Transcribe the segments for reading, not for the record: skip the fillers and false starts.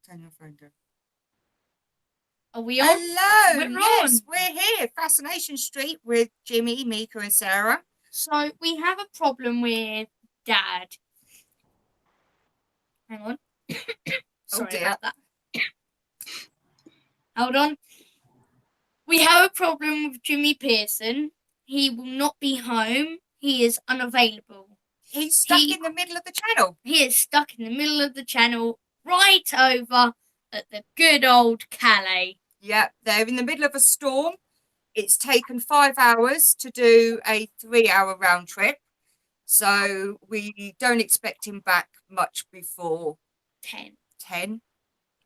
Turn your phone down. Are we on? Hello, yes, we're here, Fascination Street with Jimmy, Mika and Sarah. So we have a problem with Dad. Hang on. Sorry about that. Hold on. We have a problem with Jimmy Pearson. He will not be home. He is unavailable. He's stuck in the middle of the channel. He is stuck in the middle of the channel, right over at the good old Calais. Yeah, they're in the middle of a storm. It's taken 5 hours to do a 3-hour round trip. So we don't expect him back much before 10,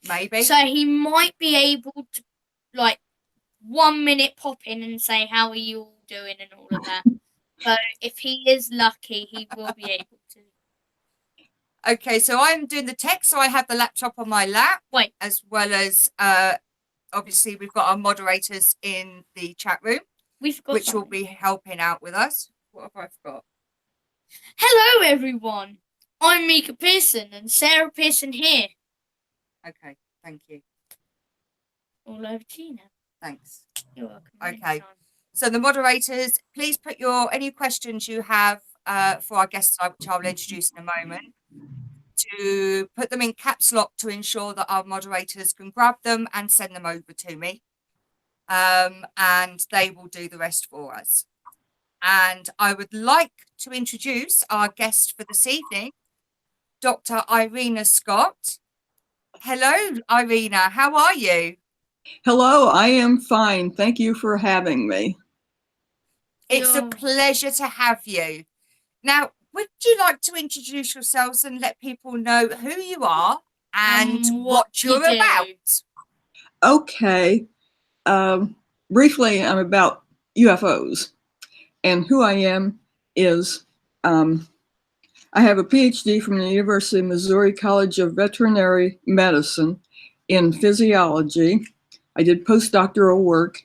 maybe. So he might be able to, like, 1 minute pop in and say, how are you all doing and all of that. So if he is lucky, he will be able to. Okay, so I'm doing the text, so I have the laptop on my lap. Wait. As well as, obviously, we've got our moderators in the chat room, which will be helping out with us. What have I forgot? Hello, everyone. I'm Mika Pearson and Sarah Pearson here. Okay, thank you. All over to you now. Thanks. You're welcome. Okay. So the moderators, please put any questions you have for our guests, which I will introduce in a moment, to put them in caps lock to ensure that our moderators can grab them and send them over to me. And they will do the rest for us. And I would like to introduce our guest for this evening, Dr. Irena Scott. Hello, Irena. How are you? Hello, I am fine. Thank you for having me. It's a pleasure to have you. Now, would you like to introduce yourselves and let people know who you are and what you're about? Okay. Briefly, I'm about UFOs. And who I am is, I have a Ph.D. from the University of Missouri College of Veterinary Medicine in physiology. I did postdoctoral work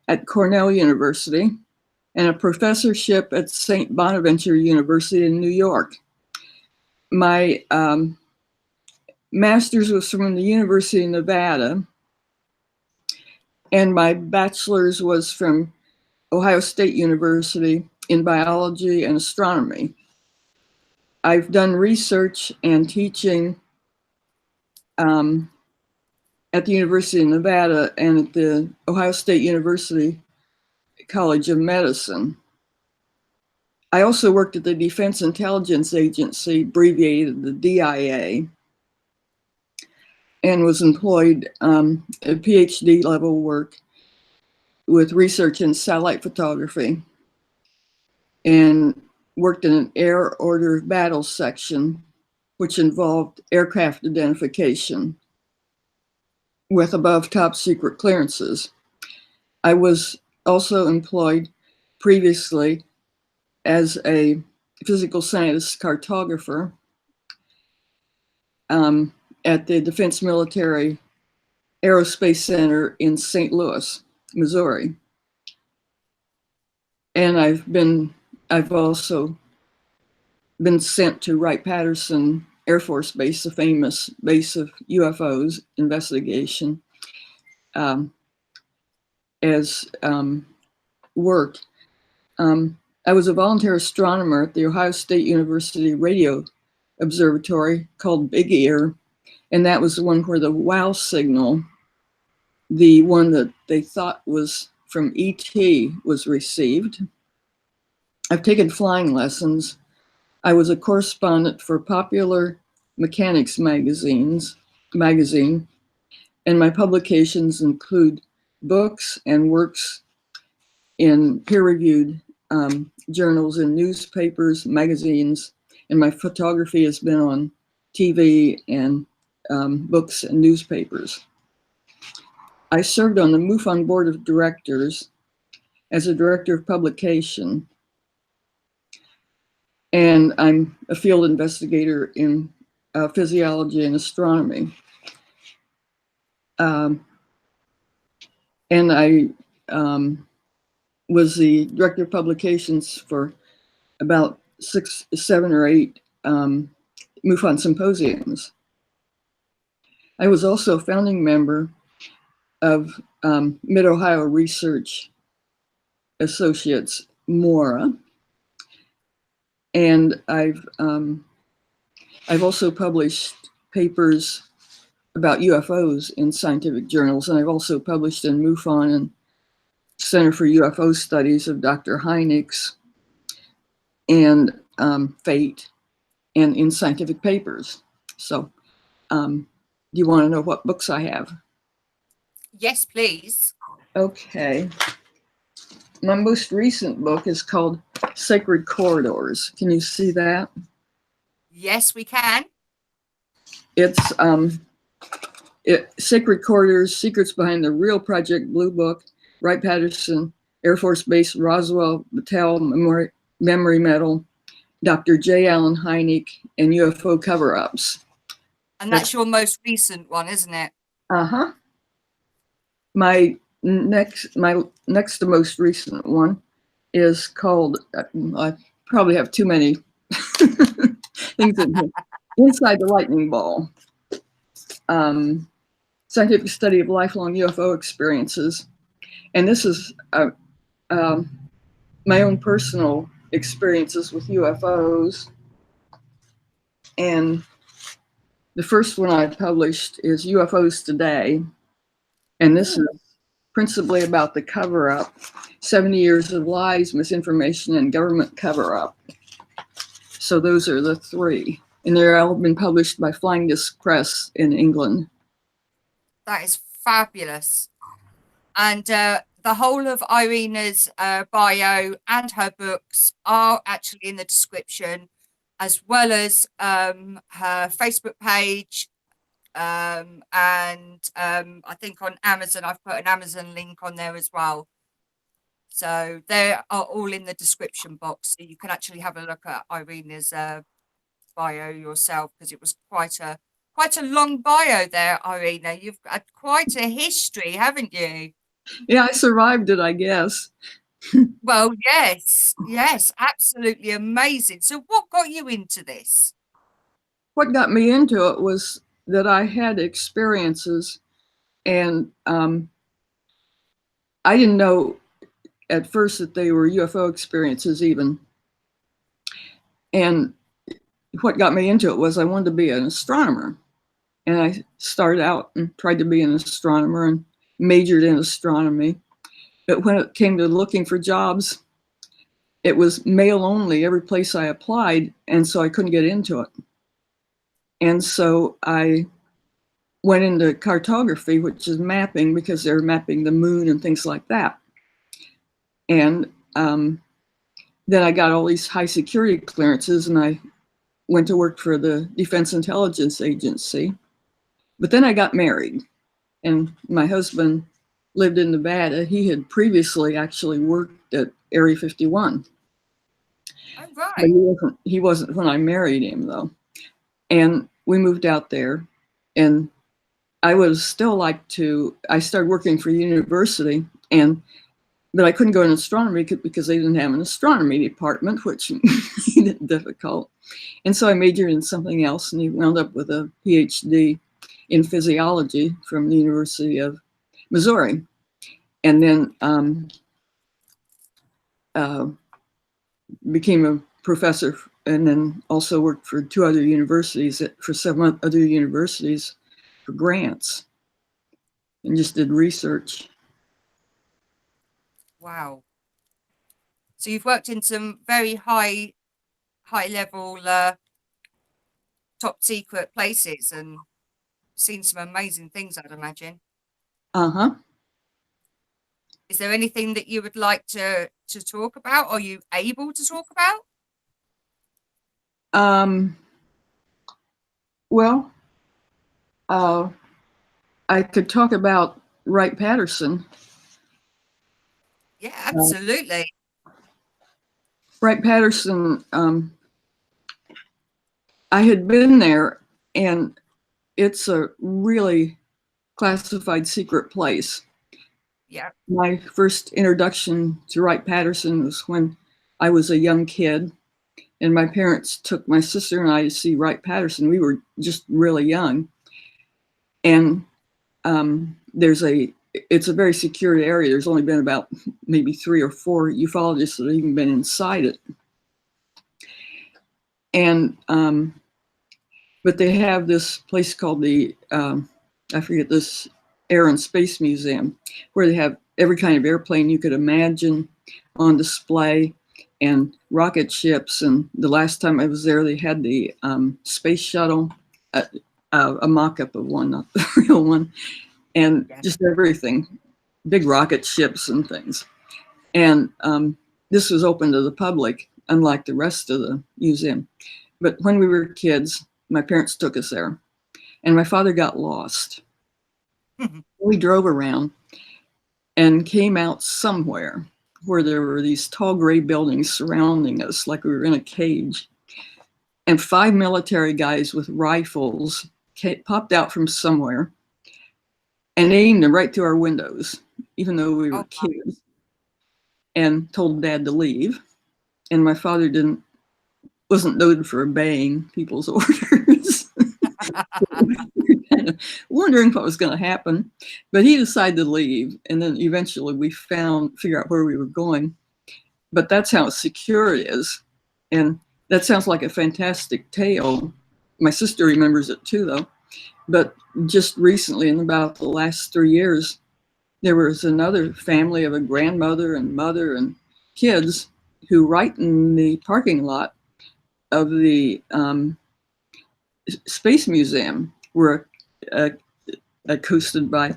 at Cornell University and a professorship at St. Bonaventure University in New York. My master's was from the University of Nevada, and my bachelor's was from Ohio State University in biology and astronomy. I've done research and teaching at the University of Nevada and at the Ohio State University College of Medicine. I also worked at the Defense Intelligence Agency, abbreviated the DIA, and was employed at PhD level work with research in satellite photography, and worked in an air order of battle section, which involved aircraft identification with above top secret clearances. I was also employed previously as a physical scientist cartographer at the Defense Military Aerospace Center in St. Louis, Missouri. And I've also been sent to Wright-Patterson Air Force Base, the famous base of UFOs investigation, as work. I was a volunteer astronomer at the Ohio State University Radio Observatory called Big Ear, and that was the one where the WOW signal, the one that they thought was from ET, was received. I've taken flying lessons. I was a correspondent for Popular Mechanics magazine, and my publications include books and works in peer-reviewed journals and newspapers, magazines, and my photography has been on TV and books and newspapers. I served on the MUFON Board of Directors as a director of publication, and I'm a field investigator in physiology and astronomy. And I was the director of publications for about 7 or 8 MUFON symposiums. I was also a founding member of Mid-Ohio Research Associates, MORA, and I've also published papers about UFOs in scientific journals, and I've also published in MUFON and Center for UFO Studies of Dr. Hynek's and FATE, and in scientific papers. So do you want to know what books I have? Yes, please. Okay. My most recent book is called Sacred Corridors. Can you see that? Yes, we can. It's Sacred Corridors, Secrets Behind the Real Project Blue Book, Wright-Patterson Air Force Base, Roswell, Battelle Memory Medal, Dr. J. Allen Hynek, and UFO cover-ups. And that's your most recent one, isn't it? Uh-huh. My next to most recent one is called, I probably have too many things in here. Inside the Lightning Ball. Scientific Study of Lifelong UFO Experiences. And this is my own personal experiences with UFOs. And the first one I published is UFOs Today. And this is principally about the cover-up, 70 years of lies, misinformation, and government cover-up. So those are the three. And they're all been published by Flying Disc Press in England. That is fabulous. And the whole of Irena's bio and her books are actually in the description, as well as her Facebook page. And I think on Amazon, I've put an Amazon link on there as well. So they are all in the description box. So you can actually have a look at Irena's bio yourself, because it was quite a long bio there, Irena. You've got quite a history, haven't you? Yeah, I survived it, I guess. Well, yes, absolutely amazing. So what got you into this? What got me into it was that I had experiences, and I didn't know at first that they were UFO experiences even. And what got me into it was I wanted to be an astronomer. And I started out and tried to be an astronomer and majored in astronomy. But when it came to looking for jobs, it was male only every place I applied, and so I couldn't get into it. And so I went into cartography, which is mapping, because they're mapping the moon and things like that. And then I got all these high security clearances, and I went to work for the Defense Intelligence Agency. But then I got married, and my husband lived in Nevada. He had previously actually worked at Area 51. Oh, right. But he wasn't when I married him, though. And we moved out there, and I was still I started working for university, but I couldn't go in astronomy because they didn't have an astronomy department, which made it difficult. And so I majored in something else, and he wound up with a Ph.D. in physiology from the University of Missouri. And then became a professor, and then also worked for two other universities, for some other universities for grants, and just did research. Wow. So you've worked in some very high level, top secret places, and seen some amazing things, I'd imagine. Uh-huh. Is there anything that you would like to talk about? Are you able to talk about? Well, I could talk about Wright-Patterson. Yeah, absolutely. Wright-Patterson, I had been there, and it's a really classified secret place. Yeah. My first introduction to Wright-Patterson was when I was a young kid, and my parents took my sister and I to see Wright-Patterson. We were just really young. And it's a very secure area. There's only been about maybe 3 or 4 ufologists that have even been inside it. And but they have this place called the I forget, this Air and Space Museum, where they have every kind of airplane you could imagine on display, and rocket ships. And the last time I was there, they had the space shuttle, a mock-up of one, not the real one, and just everything, big rocket ships and things. And this was open to the public, unlike the rest of the museum. But when we were kids, my parents took us there, and my father got lost. We drove around and came out somewhere where there were these tall gray buildings surrounding us like we were in a cage. And 5 military guys with rifles popped out from somewhere and aimed them right through our windows, even though we were kids, and told Dad to leave. And my father wasn't noted for obeying people's orders. Kind of wondering what was going to happen, but he decided to leave, and then eventually we figure out where we were going. But that's how secure it is, and that sounds like a fantastic tale. My sister remembers it too, though. But just recently, in about the last 3 years, there was another family of a grandmother and mother and kids who, right in the parking lot of the Space Museum, were accosted by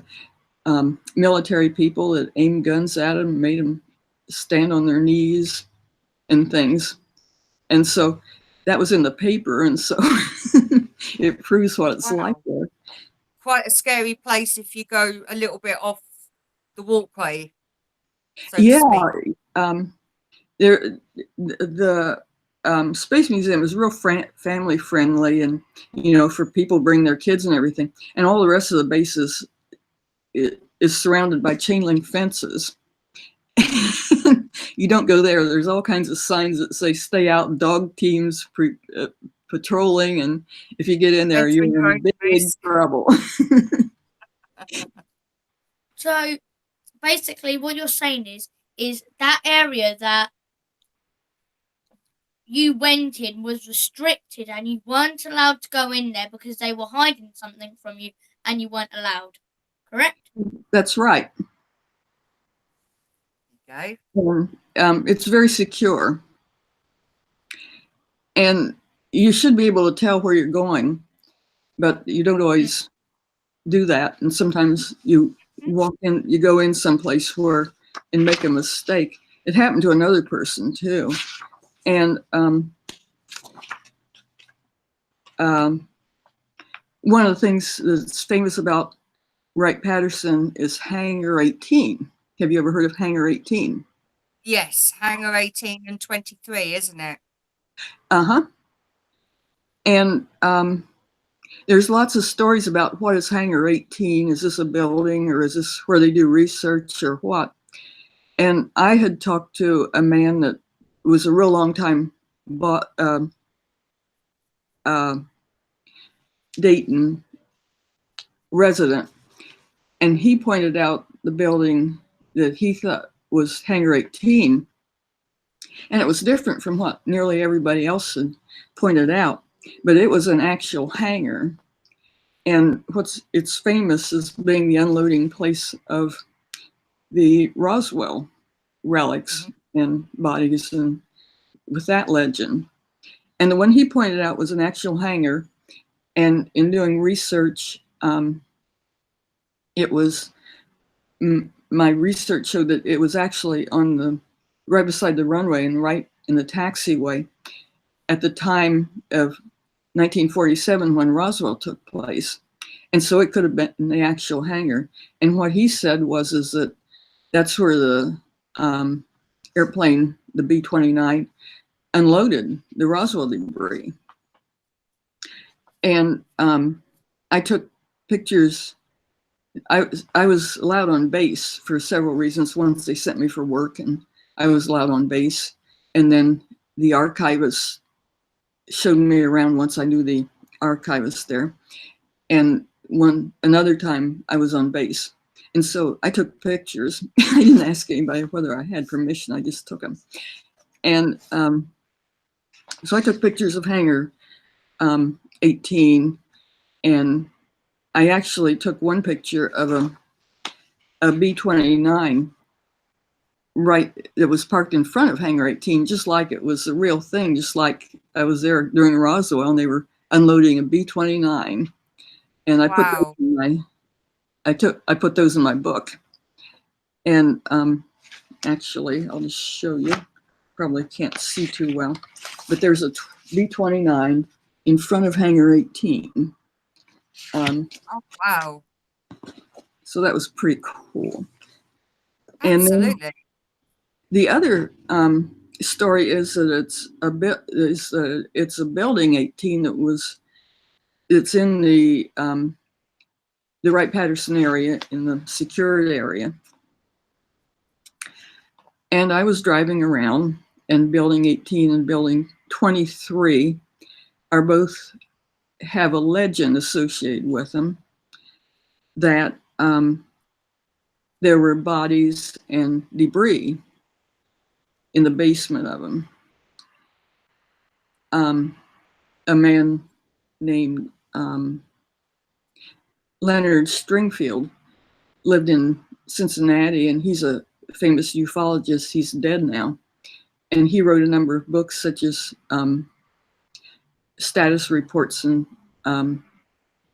military people that aimed guns at them, made them stand on their knees and things. And so that was in the paper, and so it proves what it's like there. Quite a scary place if you go a little bit off the walkway. So the Space Museum is real family friendly, and for people bring their kids and everything. And all the rest of the base is surrounded by chain link fences. You don't go there. There's all kinds of signs that say "Stay out." Dog teams patrolling, and if you get in there, you're in big trouble. So basically, what you're saying is that area that you went in was restricted, and you weren't allowed to go in there because they were hiding something from you, and you weren't allowed. Correct? That's right. Okay. It's very secure, and you should be able to tell where you're going, but you don't always do that. And sometimes you go in someplace and make a mistake. It happened to another person too. And one of the things that's famous about Wright-Patterson is Hangar 18. Have you ever heard of Hangar 18? Yes, Hangar 18 and 23, isn't it? Uh-huh. And there's lots of stories about what is Hangar 18. Is this a building, or is this where they do research, or what? And I had talked to a man that was a real long time Dayton resident, and he pointed out the building that he thought was Hangar 18, and it was different from what nearly everybody else had pointed out, but it was an actual hangar. And it's famous as being the unloading place of the Roswell relics and bodies, and with that legend. And the one he pointed out was an actual hangar. And in doing research, my research showed that it was actually right beside the runway and right in the taxiway at the time of 1947 when Roswell took place. And so it could have been in the actual hangar. And what he said is that that's where the airplane, the B-29, unloaded the Roswell debris. And I took pictures. I was allowed on base for several reasons. Once they sent me for work, and I was allowed on base. And then the archivist showed me around once I knew the archivist there. And another time I was on base. And so I took pictures. I didn't ask anybody whether I had permission. I just took them. And so I took pictures of hangar 18, and I actually took one picture of a B-29 right that was parked in front of hangar 18, just like it was a real thing, just like I was there during Roswell and they were unloading a B-29. And I put those in I put those in my book. And actually, I'll just show you. Probably can't see too well, but there's a B-29 in front of hangar 18. Oh, wow. So that was pretty cool. Absolutely. And then the other story is that it's a building 18 it's in the Wright-Patterson area, in the secured area. And I was driving around, and building 18 and building 23 are both have a legend associated with them that there were bodies and debris in the basement of them. A man named Leonard Stringfield lived in Cincinnati, and he's a famous ufologist. He's dead now. And he wrote a number of books, such as status reports and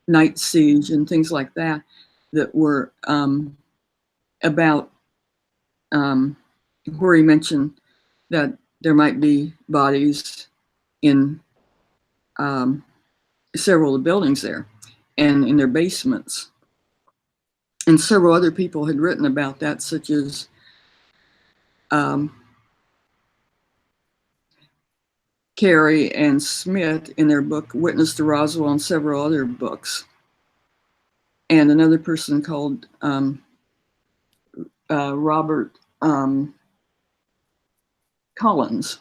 Night Siege and things like that, that were about where he mentioned that there might be bodies in several of the buildings there and in their basements. And several other people had written about that, such as Carey and Smith in their book Witness to Roswell, and several other books. And another person called Robert Collins.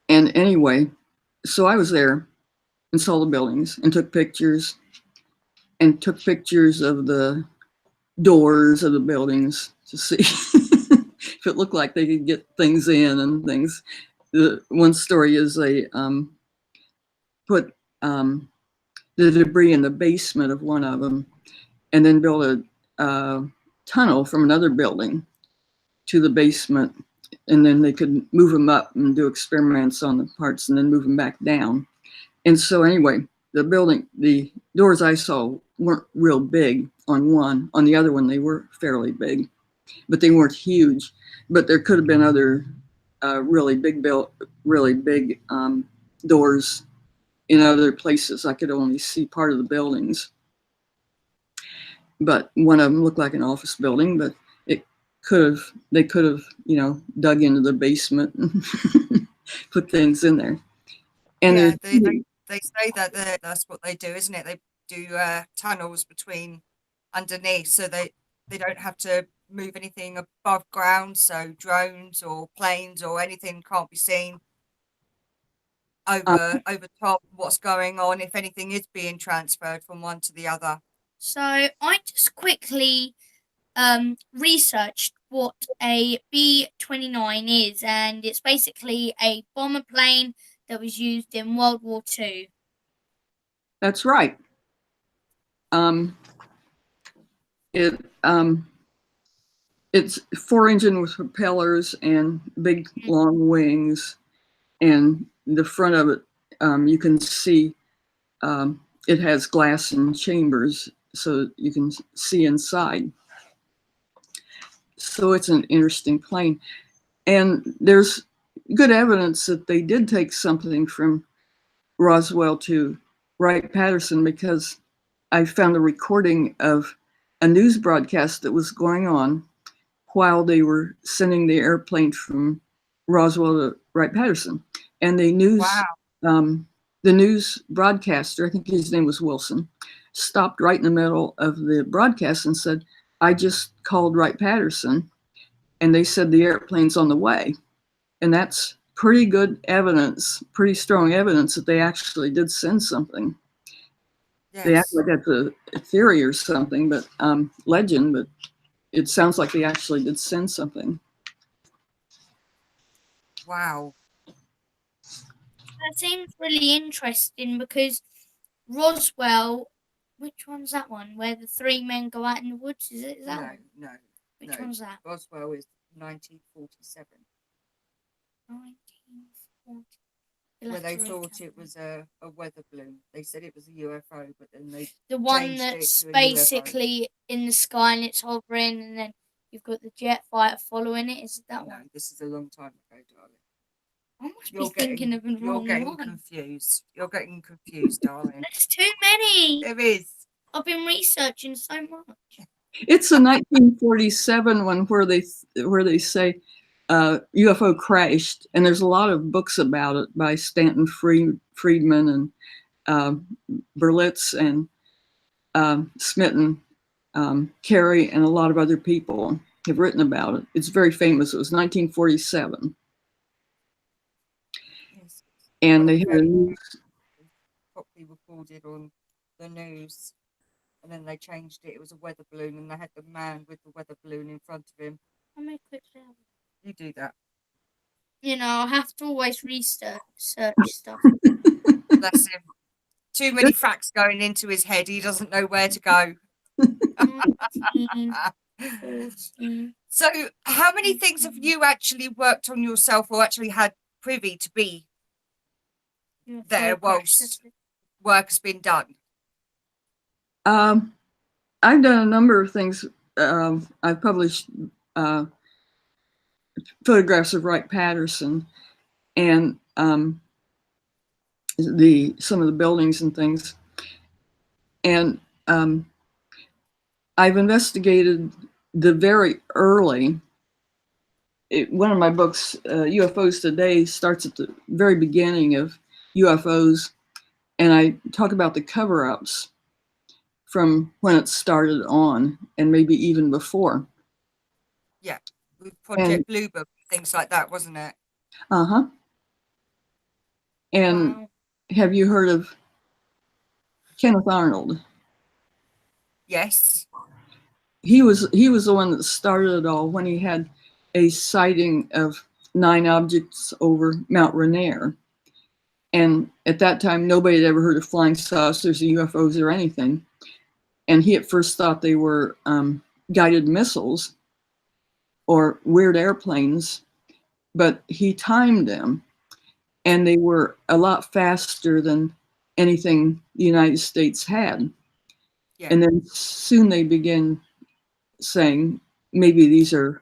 And anyway, so I was there and saw the buildings and took pictures of the doors of the buildings to see if it looked like they could get things in and things. The one story is they put the debris in the basement of one of them and then built a tunnel from another building to the basement, and then they could move them up and do experiments on the parts and then move them back down. And so anyway, the doors I saw weren't real big on one. On the other one, they were fairly big, but they weren't huge. But there could have been other really big doors in other places. I could only see part of the buildings. But one of them looked like an office building, but they could have, dug into the basement and put things in there. And yeah, they say that that's what they do, isn't it? They do tunnels between underneath, so they don't have to move anything above ground, so drones or planes or anything can't be seen over top what's going on if anything is being transferred from one to the other. So I just quickly researched what a B-29 is, and it's basically a bomber plane that was used in World War II. That's right. It's 4-engine with propellers and big long wings, and the front of it, you can see it has glass and chambers so you can see inside. So it's an interesting plane. And there's good evidence that they did take something from Roswell to Wright-Patterson, because I found a recording of a news broadcast that was going on while they were sending the airplane from Roswell to Wright-Patterson. And the news broadcaster, I think his name was Wilson, stopped right in the middle of the broadcast and said, "I just called Wright-Patterson, and they said the airplane's on the way." And that's pretty good evidence, pretty strong evidence that they actually did send something. They act Yes. like that's a theory or something, but legend, but it sounds like they actually did send something. Wow. That seems really interesting because Roswell, which one's that one? Where the three men go out in the woods? Is it that No, one? no, Which no. one's that? Roswell is 1947, 1940. where they thought it was a weather balloon. They said it was a UFO, but then they the one changed that's it to a UFO. basically in the sky and it's hovering, and then you've got the jet fighter following it. Is it that No, one? this is a long time ago, darling. I must be thinking of the wrong one. Confused. You're getting confused, darling. There's too many. There is. I've been researching so much. It's a 1947 one where they say UFO crashed, and there's a lot of books about it by Stanton Friedman and Berlitz and Smitten, Carey, and a lot of other people have written about it. It's very famous. It was 1947. Yes. And they had a news. Properly recorded on the news, and then they changed it. It was a weather balloon, and they had the man with the weather balloon in front of him. I'll make quick now. You do that. You know, I have to always research stuff. Bless him. Too many facts going into his head. He doesn't know where to go. 19, 14. So, how many things have you actually worked on yourself, or actually had privy to be there whilst work has been done? I've done a number of things. I've published photographs of Wright-Patterson and some of the buildings and things. And I've investigated the very early. One of my books, UFOs Today, starts at the very beginning of UFOs, and I talk about the cover-ups from when it started on, and maybe even before. Yeah, with Project Blue Book, things like that, wasn't it? Uh-huh. And Wow. Have you heard of Kenneth Arnold? Yes. He was the one that started it all when he had a sighting of 9 objects over Mount Rainier. And at that time, nobody had ever heard of flying saucers or UFOs or anything. And he at first thought they were guided missiles or weird airplanes, but he timed them, and they were a lot faster than anything the United States had. Yeah. And then soon they began saying, maybe these are,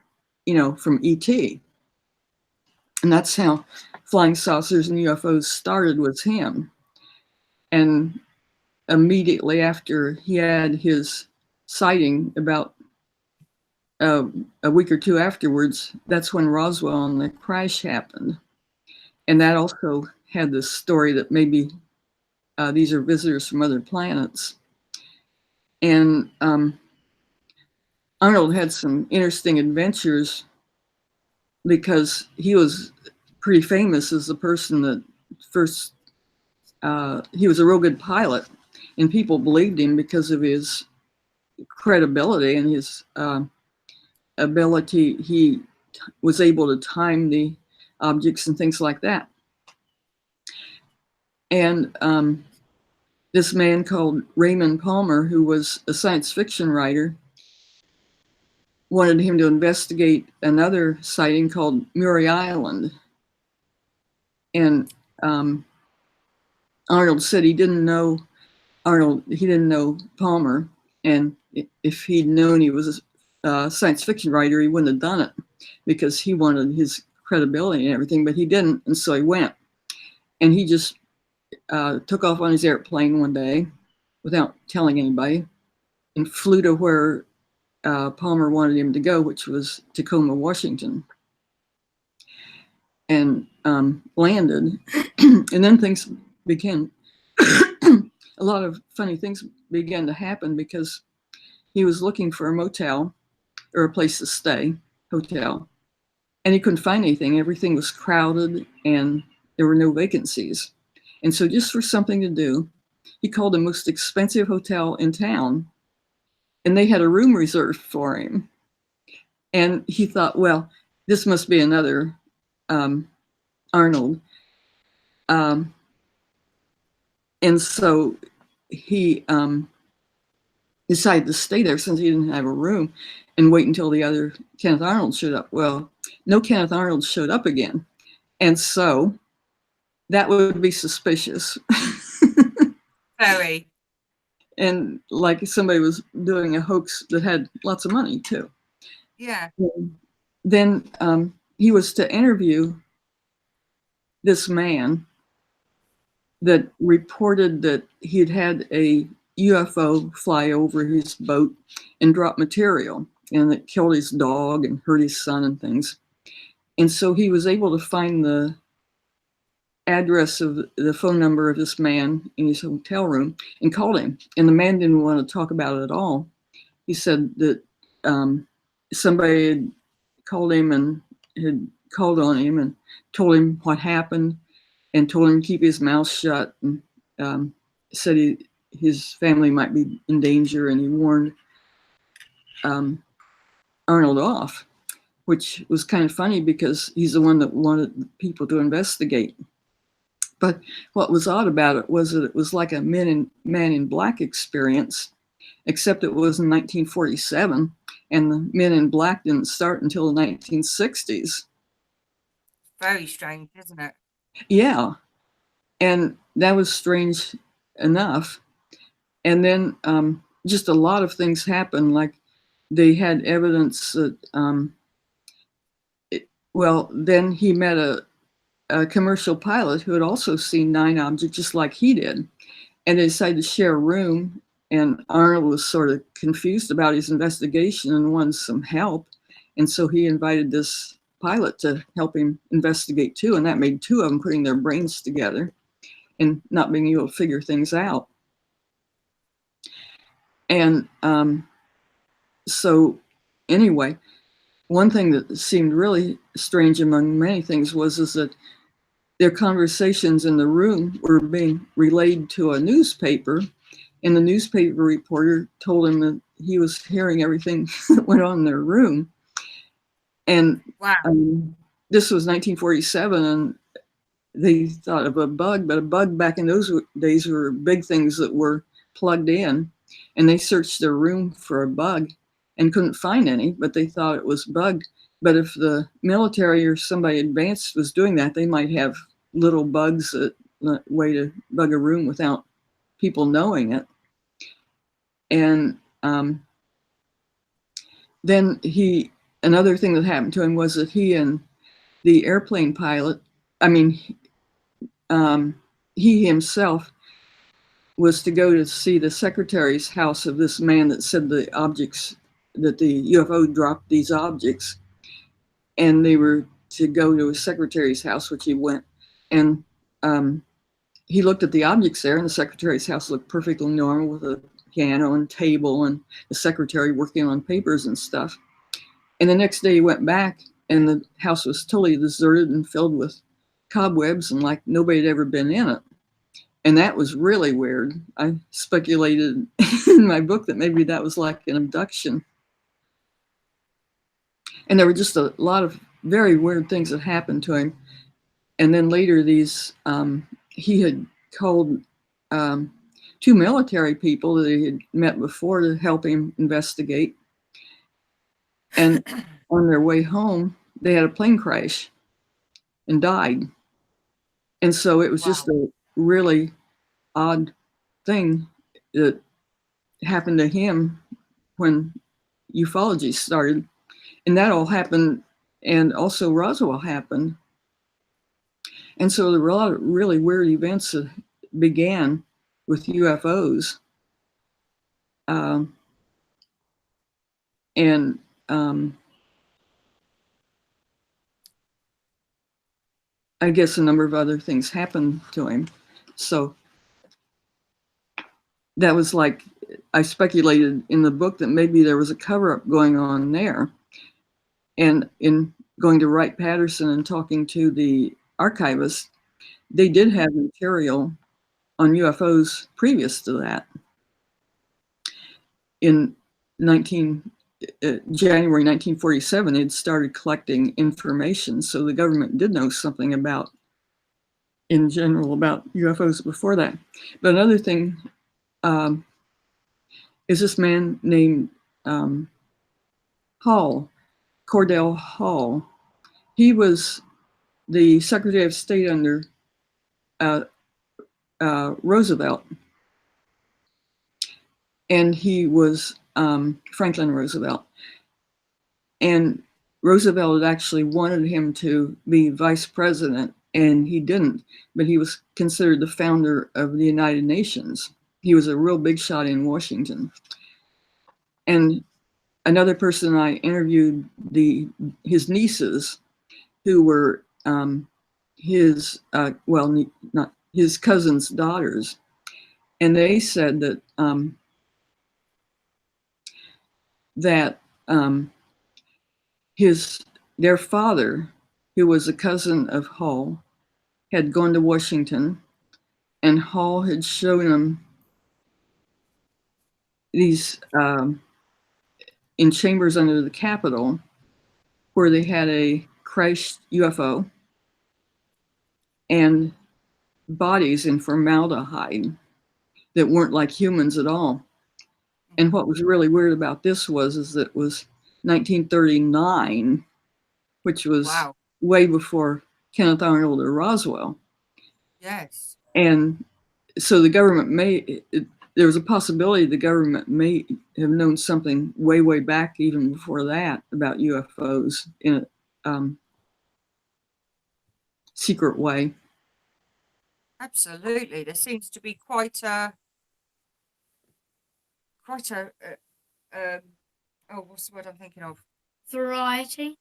from ET. And that's how flying saucers and UFOs started, was him. And immediately after he had his sighting, about a week or two afterwards, that's when Roswell and the crash happened. And that also had this story that maybe these are visitors from other planets. And Arnold had some interesting adventures because he was pretty famous as the person that first, he was a real good pilot, and people believed him because of his credibility and his ability. He was able to time the objects and things like that. And this man called Raymond Palmer, who was a science fiction writer, wanted him to investigate another sighting called Murray Island. And Arnold said he didn't know Palmer, and if he'd known he was a science fiction writer, he wouldn't have done it, because he wanted his credibility and everything, but he didn't, and so he went. And he just took off on his airplane one day without telling anybody and flew to where Palmer wanted him to go, which was Tacoma, Washington, and landed. And then things began, a lot of funny things began to happen, because he was looking for a motel or a place to stay, hotel, and he couldn't find anything. Everything was crowded and there were no vacancies. And so just for something to do, He called the most expensive hotel in town, and they had a room reserved for him. And he thought, well, this must be another Arnold. And so he decided to stay there since he didn't have a room and wait until the other Kenneth Arnold showed up. Well, no Kenneth Arnold showed up again. And so that would be suspicious. Very. And like somebody was doing a hoax that had lots of money too. Yeah. Then he was to interview this man that reported that he'd had a UFO fly over his boat and drop material, and it killed his dog and hurt his son and things. And so he was able to find the address of the phone number of this man in his hotel room and called him. And the man didn't want to talk about it at all. He said that somebody had called him and had called on him and told him what happened and told him to keep his mouth shut, and said his family might be in danger, and he warned Arnold off, which was kind of funny because he's the one that wanted people to investigate. But what was odd about it was that it was like a Man in Black experience, except it was in 1947, and the Men in Black didn't start until the 1960s. Very strange, isn't it? Yeah, and that was strange enough. And then just a lot of things happened, like they had evidence that, then he met a commercial pilot who had also seen 9 objects just like he did. And they decided to share a room, and Arnold was sort of confused about his investigation and wanted some help. And so he invited this pilot to help him investigate too, and that made 2 of them putting their brains together and not being able to figure things out. And so anyway, one thing that seemed really strange among many things was that their conversations in the room were being relayed to a newspaper, and the newspaper reporter told him that he was hearing everything that went on in their room. And wow. This was 1947, and they thought of a bug, but a bug back in those days were big things that were plugged in, and they searched their room for a bug and couldn't find any, but they thought it was bugged. But if the military or somebody advanced was doing that, they might have little bugs, that way to bug a room without people knowing it. And then another thing that happened to him was that he and the airplane pilot, he himself was to go to see the secretary's house of this man that said the UFO dropped these objects. And they were to go to his secretary's house, which he went. And he looked at the objects there, and the secretary's house looked perfectly normal with a piano and table and the secretary working on papers and stuff. And the next day he went back, and the house was totally deserted and filled with cobwebs, and like nobody had ever been in it. And that was really weird. I speculated in my book that maybe that was like an abduction. And there were just a lot of very weird things that happened to him. And then later he had called 2 military people that he had met before to help him investigate. And on their way home, they had a plane crash and died. And so it was just a really odd thing that happened to him when ufology started. And that all happened, and also Roswell happened. And so there were a lot of really weird events that began with UFOs. I guess a number of other things happened to him. So that was like, I speculated in the book that maybe there was a cover-up going on there. And in going to Wright-Patterson and talking to the archivist, they did have material on UFOs previous to that. In January 1947, it started collecting information, so the government did know something about, in general, about UFOs before that. But another thing is this man named Hall, Cordell Hall. He was the Secretary of State under Roosevelt, and he was Franklin Roosevelt. And Roosevelt had actually wanted him to be vice president, and he didn't, but he was considered the founder of the United Nations. He was a real big shot in Washington. And another person I interviewed, his nieces, who were his cousin's daughters, and they said that their father, who was a cousin of Hall, had gone to Washington, and Hall had shown him these in chambers under the Capitol, where they had a crashed UFO and bodies in formaldehyde that weren't like humans at all. And what was really weird about this is that it was 1939, which was way before Kenneth Arnold or Roswell. Yes. And so the government there was a possibility the government may have known something way, way back, even before that, about UFOs in a secret way. Absolutely. There seems to be quite a what's the word I'm thinking of? Variety.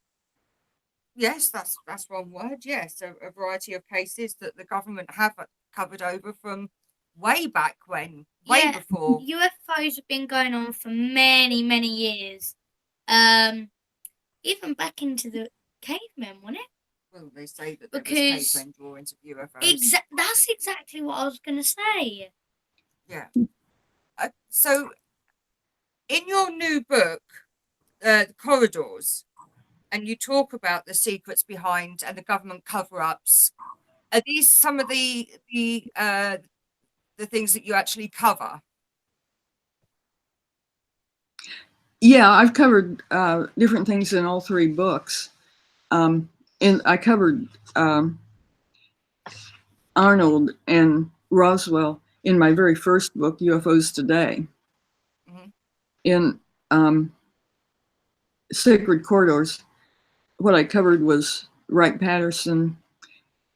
Yes, that's one word. Yes, a variety of cases that the government have covered over from way back when, way before. UFOs have been going on for many, many years. Even back into the cavemen, wasn't it? Well, they say that there was cavemen drawings of UFOs. That's exactly what I was going to say. Yeah. So, in your new book, Corridors, and you talk about the secrets behind and the government cover-ups, are these some of the things that you actually cover? Yeah, I've covered different things in all three books. And I covered Arnold and Roswell in my very first book, UFOs Today. Mm-hmm. In Sacred Corridors, what I covered was Wright-Patterson,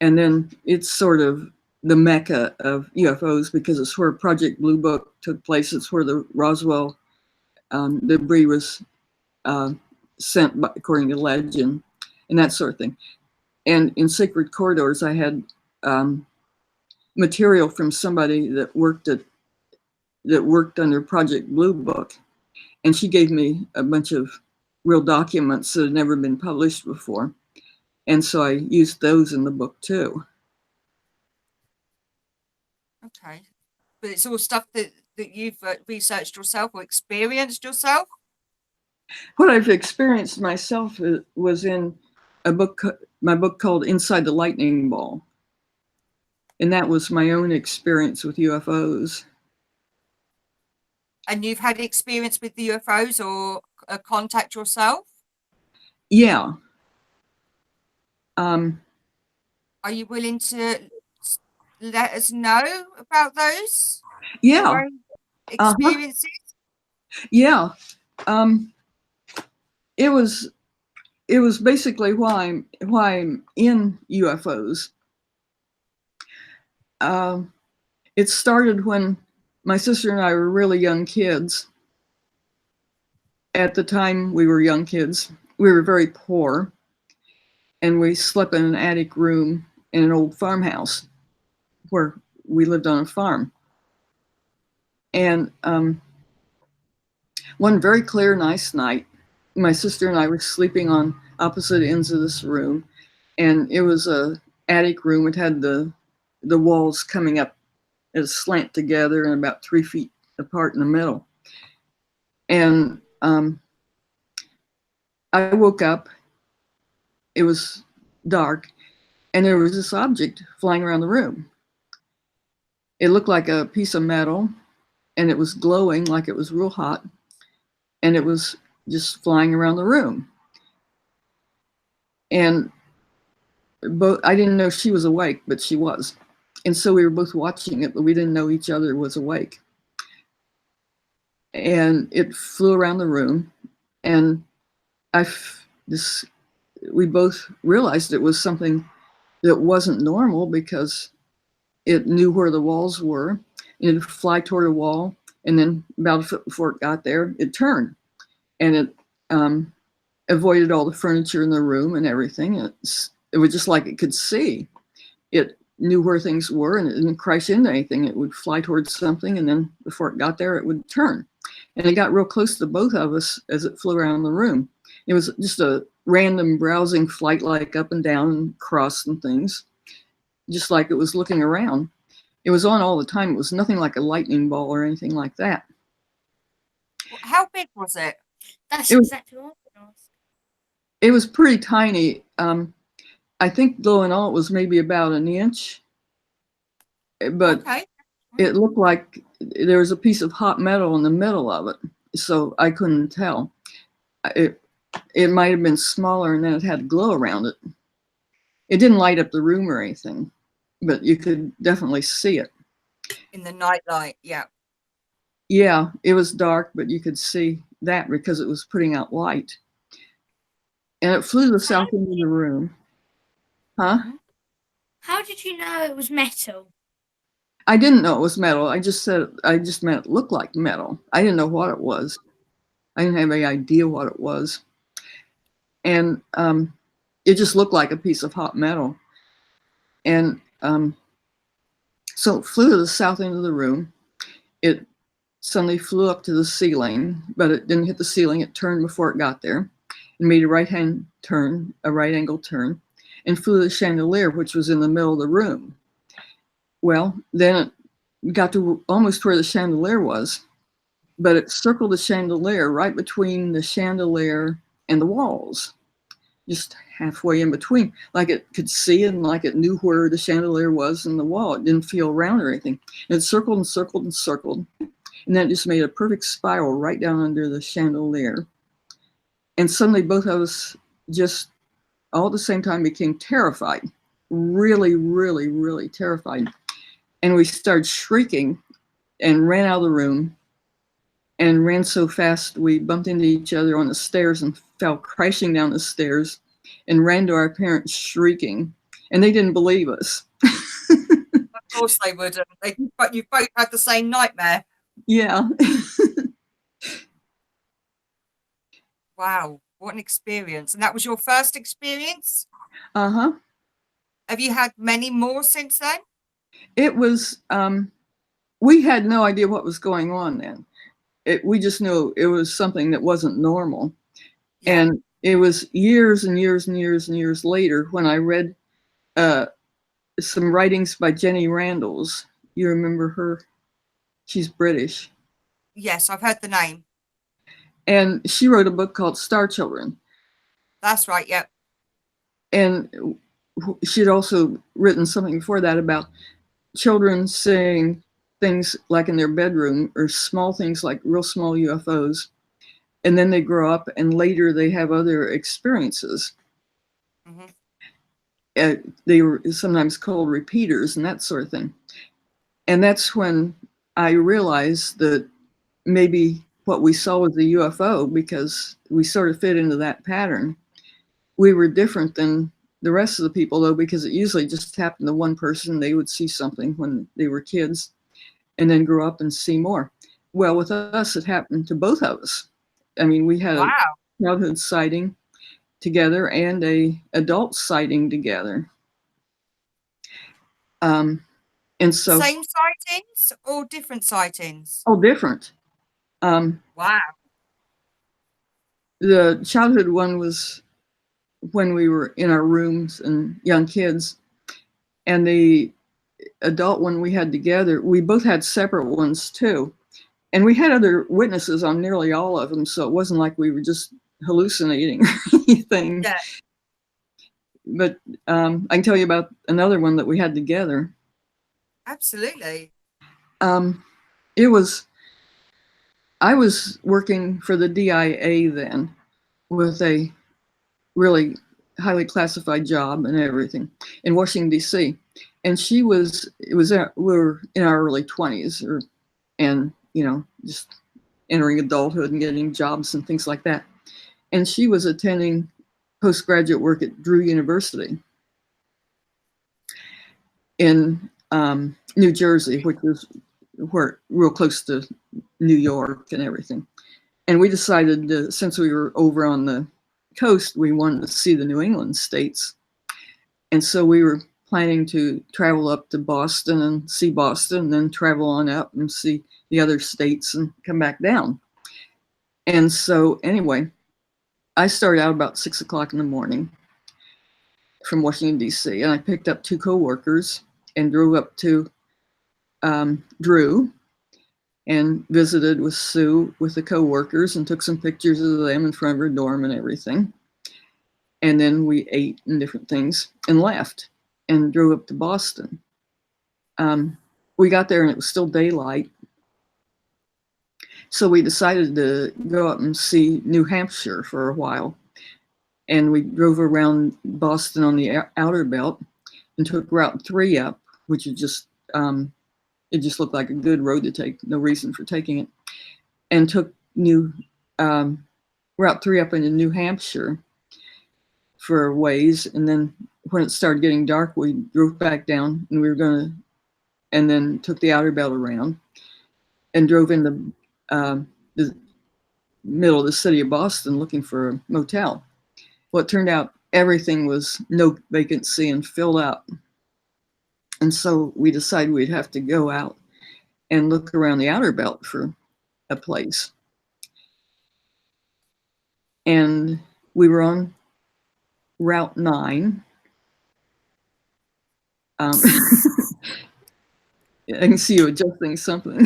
and then it's sort of the mecca of UFOs because it's where Project Blue Book took place. It's where the Roswell debris was sent, according to legend, and that sort of thing. And in Sacred Corridors, I had material from somebody that worked under Project Blue Book, and she gave me a bunch of real documents that had never been published before, and so I used those in the book too. Okay, but it's all stuff that you've researched yourself or experienced yourself? What I've experienced myself was in my book called Inside the Lightning Ball. And that was my own experience with UFOs. And you've had experience with the UFOs or contact yourself? Yeah. Are you willing to let us know about those? Yeah. Experiences? Yeah. It was basically why I'm in UFOs. It started when my sister and I were really young kids. At the time we were young kids, we were very poor, and we slept in an attic room in an old farmhouse where we lived on a farm. And one very clear, nice night, my sister and I were sleeping on opposite ends of this room, and it was a attic room. It had the walls coming up at a slant together and about 3 feet apart in the middle. And I woke up, it was dark, and there was this object flying around the room. It looked like a piece of metal, and it was glowing like it was real hot, and it was just flying around the room. And I didn't know she was awake, but she was. And so we were both watching it, but we didn't know each other was awake. And it flew around the room, and we both realized it was something that wasn't normal, because it knew where the walls were, and it would fly toward a wall, and then about a foot before it got there, it turned, and it avoided all the furniture in the room and everything. It was just like it could see. It knew where things were, and it didn't crash into anything. It would fly towards something, and then before it got there, it would turn. And it got real close to both of us as it flew around the room. It was just a random browsing flight, like up and down and across and things, just like it was looking around. It was on all the time. It was nothing like a lightning ball or anything like that. How big was it? That's exactly what I was. It was pretty tiny. I think though in all it was maybe about an inch, but Okay. it looked like there was a piece of hot metal in the middle of it, so I couldn't tell. It might have been smaller, and then it had glow around it. It didn't light up the room or anything, but you could definitely see it. In the night light, yeah. Yeah, it was dark, but you could see that because it was putting out light. And it flew to the south end of the room. Huh? How did you know it was metal? I didn't know it was metal. I just meant it looked like metal. I didn't know what it was. I didn't have any idea what it was. And it just looked like a piece of hot metal. And so it flew to the south end of the room. It suddenly flew up to the ceiling, but it didn't hit the ceiling. It turned before it got there and made a right-hand turn, a right-angle turn, and flew to the chandelier, which was in the middle of the room. Well, then it got to almost where the chandelier was, but it circled the chandelier right between the chandelier and the walls, just halfway in between, like it could see and like it knew where the chandelier was in the wall. It didn't feel round or anything. And it circled and circled and circled, and then it just made a perfect spiral right down under the chandelier. And suddenly both of us just all at the same time became terrified, really, really, really terrified. And we started shrieking and ran out of the room, and ran so fast we bumped into each other on the stairs and fell crashing down the stairs and ran to our parents shrieking. And they didn't believe us. Of course they wouldn't. But you both had the same nightmare. Yeah. Wow, what an experience. And that was your first experience? Uh-huh. Have you had many more since then? It was, we had no idea what was going on then. We just knew it was something that wasn't normal. Yeah. And it was years and years and years and years later when I read some writings by Jenny Randalls. You remember her? She's British. Yes, I've heard the name. And she wrote a book called Star Children. That's right, yep. And she had also written something before that about children seeing things like in their bedroom, or small things like real small UFOs. And then they grow up and later they have other experiences. Mm-hmm. They were sometimes called repeaters and that sort of thing. And that's when I realized that maybe what we saw was a UFO, because we sort of fit into that pattern. We were different than the rest of the people, though, because it usually just happened to one person. They would see something when they were kids and then grow up and see more. Well, with us, it happened to both of us. I mean, we had a childhood sighting together and a adult sighting together. And so same sightings or different sightings? Oh, different. Wow. The childhood one was when we were in our rooms and young kids, and adult one we had together, we both had separate ones too. And we had other witnesses on nearly all of them, so it wasn't like we were just hallucinating or anything. Yeah. But I can tell you about another one that we had together. Absolutely. I was working for the DIA then with a really highly classified job and everything in Washington, D.C. And we were in our early 20s and, just entering adulthood and getting jobs and things like that. And she was attending postgraduate work at Drew University in New Jersey, which was real close to New York and everything. And we decided, since we were over on the coast, we wanted to see the New England states. And so we were planning to travel up to Boston and see Boston, and then travel on up and see the other states and come back down. And so anyway, I started out about 6 o'clock in the morning from Washington, D.C., and I picked up 2 coworkers and drove up to Drew and visited with Sue with the coworkers and took some pictures of them in front of her dorm and everything. And then we ate and different things and left and drove up to Boston. We got there and it was still daylight. So we decided to go up and see New Hampshire for a while. And we drove around Boston on the outer belt and took Route 3 up, which is just, it just looked like a good road to take, no reason for taking it, and took Route 3 up into New Hampshire for a ways. And then when it started getting dark, we drove back down and and then took the outer belt around and drove into the middle of the city of Boston looking for a motel. Well, it turned out everything was no vacancy and filled up. And so we decided we'd have to go out and look around the outer belt for a place. And we were on Route 9. I can see you adjusting something.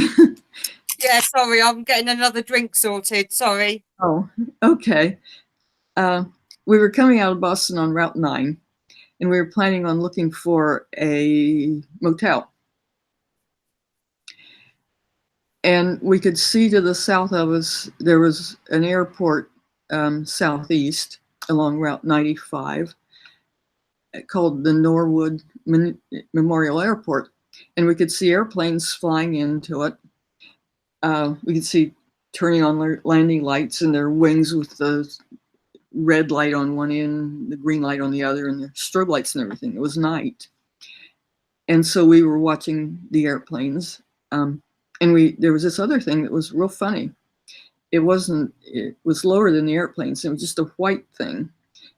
Yeah, sorry, I'm getting another drink sorted. Sorry. Oh, okay. We were coming out of Boston on Route 9, and we were planning on looking for a motel. And we could see to the south of us, there was an airport southeast along Route 95 called the Norwood Memorial Airport. And we could see airplanes flying into it. We could see turning on their landing lights and their wings with the red light on one end, the green light on the other, and the strobe lights and everything. It was night. And so we were watching the airplanes. And there was this other thing that was real funny. It was lower than the airplanes. It was just a white thing,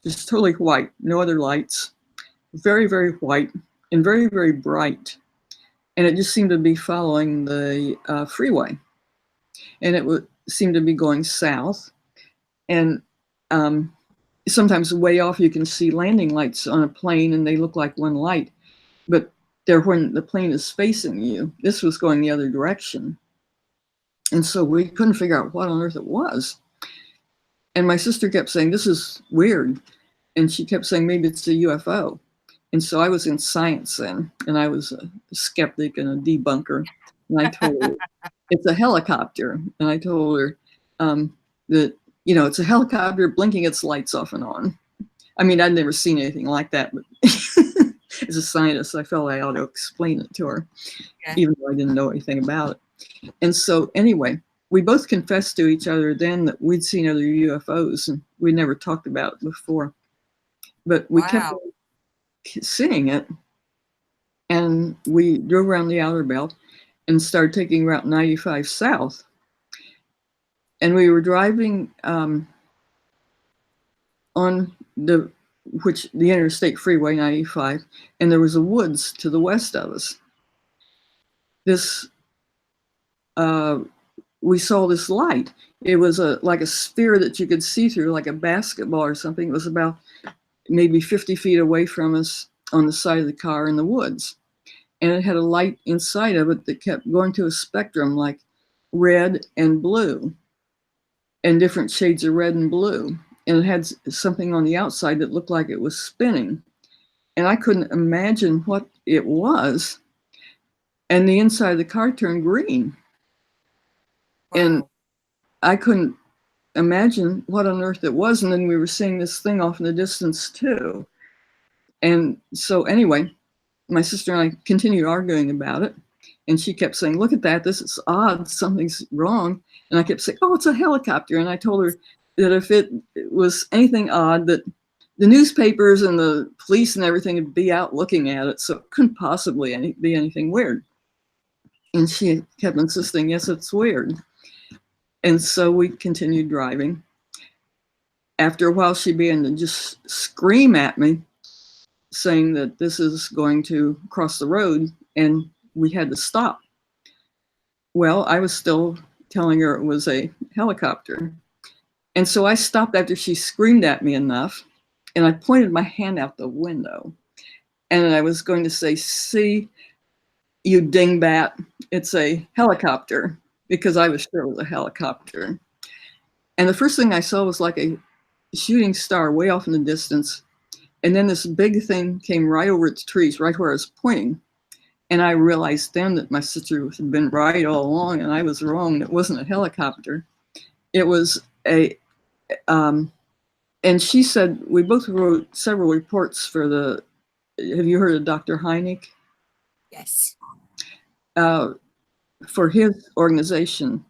just totally white, no other lights, very, very white and very, very bright. And it just seemed to be following the freeway. And it seemed to be going south. And sometimes way off you can see landing lights on a plane and they look like one light. But they're when the plane is facing you. This was going the other direction. And so we couldn't figure out what on earth it was. And my sister kept saying, this is weird. And she kept saying, maybe it's a UFO. And so I was in science then, and I was a skeptic and a debunker. And I told her, it's a helicopter. And I told her that, it's a helicopter blinking its lights off and on. I mean, I'd never seen anything like that, but as a scientist, I felt I ought to explain it to her, even though I didn't know anything about it. And so anyway, we both confessed to each other then that we'd seen other UFOs, and we never talked about it before. But we kept seeing it, and we drove around the outer belt and started taking Route 95 south. And we were driving on the Interstate Freeway 95, and there was a woods to the west of us. We saw this light. It was like a sphere that you could see through, like a basketball or something. It was about maybe 50 feet away from us on the side of the car in the woods. and it had a light inside of it that kept going to a spectrum like red and blue, and different shades of red and blue. And it had something on the outside that looked like it was spinning. And I couldn't imagine what it was. And the inside of the car turned green. Wow. And I couldn't imagine what on earth it was. And then we were seeing this thing off in the distance too. And so anyway, my sister and I continued arguing about it. And she kept saying, look at that, this is odd, something's wrong. And I kept saying, oh, it's a helicopter. And I told her that if it was anything odd, that the newspapers and the police and everything would be out looking at it. So it couldn't possibly be anything weird. And she kept insisting, yes, it's weird. And so we continued driving. After a while, she began to just scream at me, saying that this is going to cross the road and we had to stop. Well, I was still telling her it was a helicopter. And so I stopped after she screamed at me enough, and I pointed my hand out the window. And I was going to say, see, you dingbat, it's a helicopter, because I was sure it was a helicopter. And the first thing I saw was like a shooting star way off in the distance. And then this big thing came right over its trees, right where I was pointing. And I realized then that my sister had been right all along, and I was wrong. It wasn't a helicopter. It was a, and she said, we both wrote several reports for the, have you heard of Dr. Hynek? Yes. For his organization,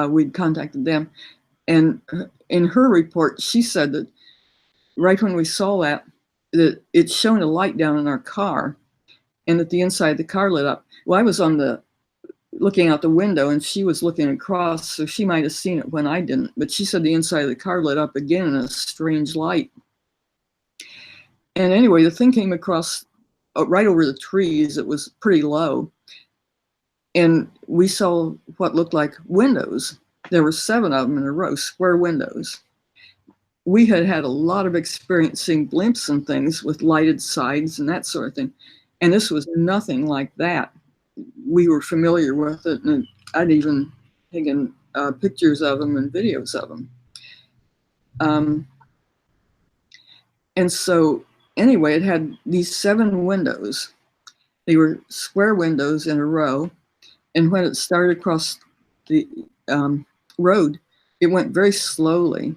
we'd contacted them. And in her report, she said that right when we saw that it shone a light down in our car, and that the inside of the car lit up. Well, I was looking out the window, and she was looking across, so she might have seen it when I didn't. But she said the inside of the car lit up again in a strange light. And anyway, the thing came across right over the trees. It was pretty low. And we saw what looked like windows. There were 7 of them in a row, square windows. We had had a lot of experience seeing blimps and things with lighted sides and that sort of thing. And this was nothing like that. We were familiar with it, and I'd even taken pictures of them and videos of them. And so anyway, it had these 7 windows. They were square windows in a row. And when it started across the road, it went very slowly.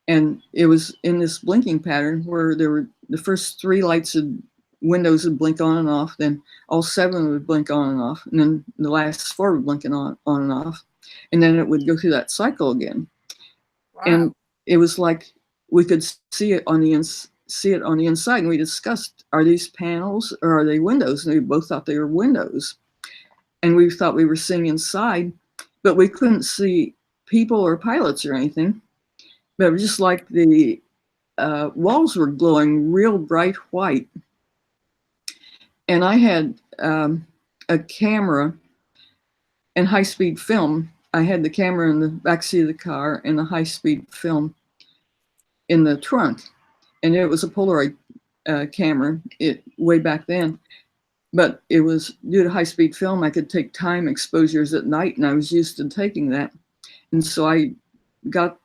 And it was in this blinking pattern where there were the first 3 lights of windows would blink on and off, then all 7 would blink on and off, and then the last 4 would blink on and off, and then it would go through that cycle again. Wow. And it was like we could see it on the inside, and we discussed, are these panels or are they windows? And we both thought they were windows, and we thought we were seeing inside, but we couldn't see people or pilots or anything. But it was just like the walls were glowing real bright white. And I had a camera and high-speed film. I had the camera in the backseat of the car and the high-speed film in the trunk. And it was a Polaroid camera way back then. But it was due to high-speed film, I could take time exposures at night, and I was used to taking that. And so I got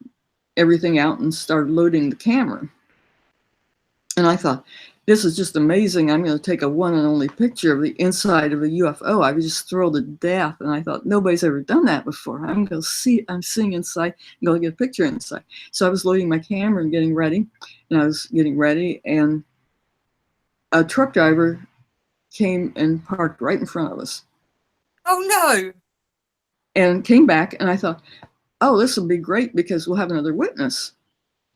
everything out and started loading the camera. And I thought, this is just amazing. I'm going to take a one and only picture of the inside of a UFO. I was just thrilled to death. And I thought, nobody's ever done that before. I'm seeing inside, I'm going to get a picture inside. So I was loading my camera and getting ready. And I was getting ready, and a truck driver came and parked right in front of us. Oh no. And came back, and I thought, oh, this will be great because we'll have another witness.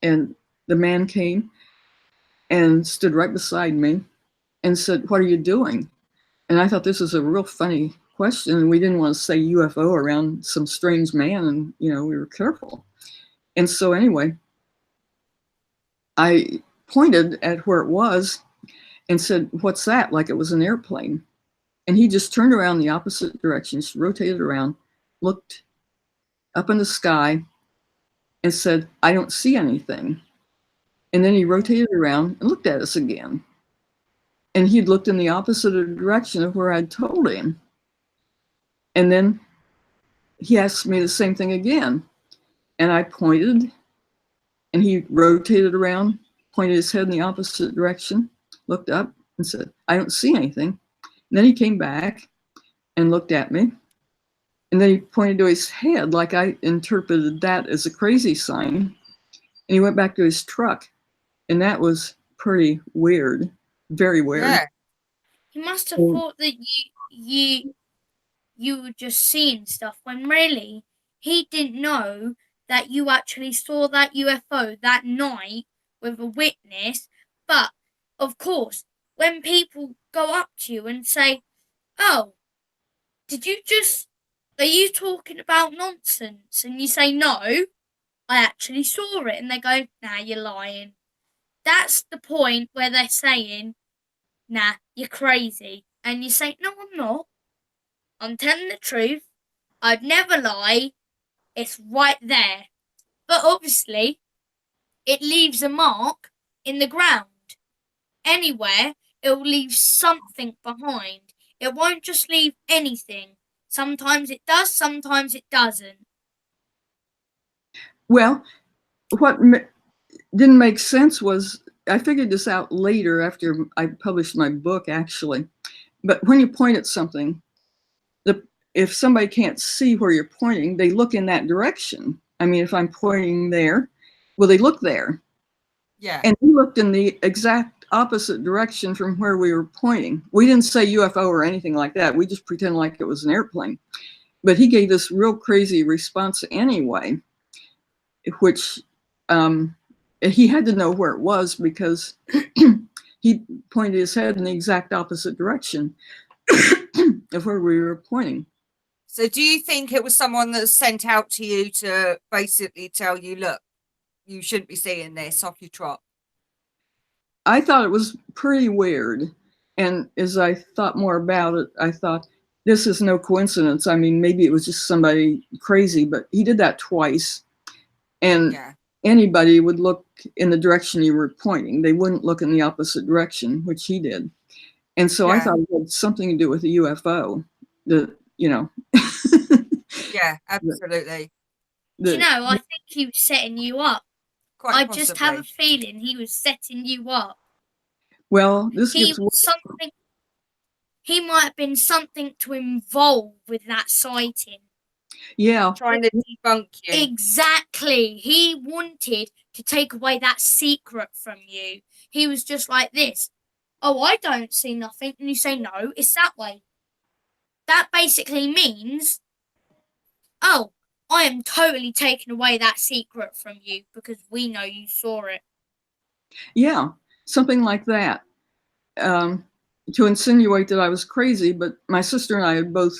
And the man came and stood right beside me and said, what are you doing? And I thought this was a real funny question, and we didn't want to say UFO around some strange man, and we were careful. And so anyway, I pointed at where it was and said, what's that? Like it was an airplane. And he just turned around the opposite direction, just rotated around, looked up in the sky and said, I don't see anything. And then he rotated around and looked at us again. And he'd looked in the opposite direction of where I'd told him. And then he asked me the same thing again. And I pointed, and he rotated around, pointed his head in the opposite direction, looked up and said, I don't see anything. And then he came back and looked at me. And then he pointed to his head, like I interpreted that as a crazy sign. And he went back to his truck. And that was pretty weird, very weird. Yeah. He must have thought that you were just seeing stuff, when really he didn't know that you actually saw that UFO that night with a witness. But of course, when people go up to you and say, oh, are you talking about nonsense? And you say, no, I actually saw it. And they go, nah, you're lying. That's the point where they're saying, nah, you're crazy. And you say, no, I'm not. I'm telling the truth. I'd never lie. It's right there. But obviously, it leaves a mark in the ground. Anywhere, it'll leave something behind. It won't just leave anything. Sometimes it does, sometimes it doesn't. Well, what didn't make sense was, I figured this out later after I published my book, actually. But when you point at something, if somebody can't see where you're pointing, they look in that direction. I mean, if I'm pointing there, well, they look there. Yeah. And he looked in the exact opposite direction from where we were pointing. We didn't say UFO or anything like that. We just pretended like it was an airplane. But he gave this real crazy response anyway, which he had to know where it was, because he pointed his head in the exact opposite direction of where we were pointing. So do you think it was someone that was sent out to you to basically tell you, look, you shouldn't be seeing this, off your trot? I thought it was pretty weird. And as I thought more about it, I thought, this is no coincidence. I mean, maybe it was just somebody crazy, but he did that twice. And anybody would look in the direction you were pointing. They wouldn't look in the opposite direction, which he did. And so I thought it had something to do with the UFO. Yeah, absolutely. I think he was setting you up. Quite I possibly. just have a feeling he was setting you up. Well, this He might have been something to involve with that sighting. Yeah. Trying to debunk you. Exactly. He wanted to take away that secret from you. He was just like this. Oh, I don't see nothing. And you say, no, it's that way. That basically means, oh, I am totally taking away that secret from you because we know you saw it. Yeah, something like that. To insinuate that I was crazy, but my sister and I had both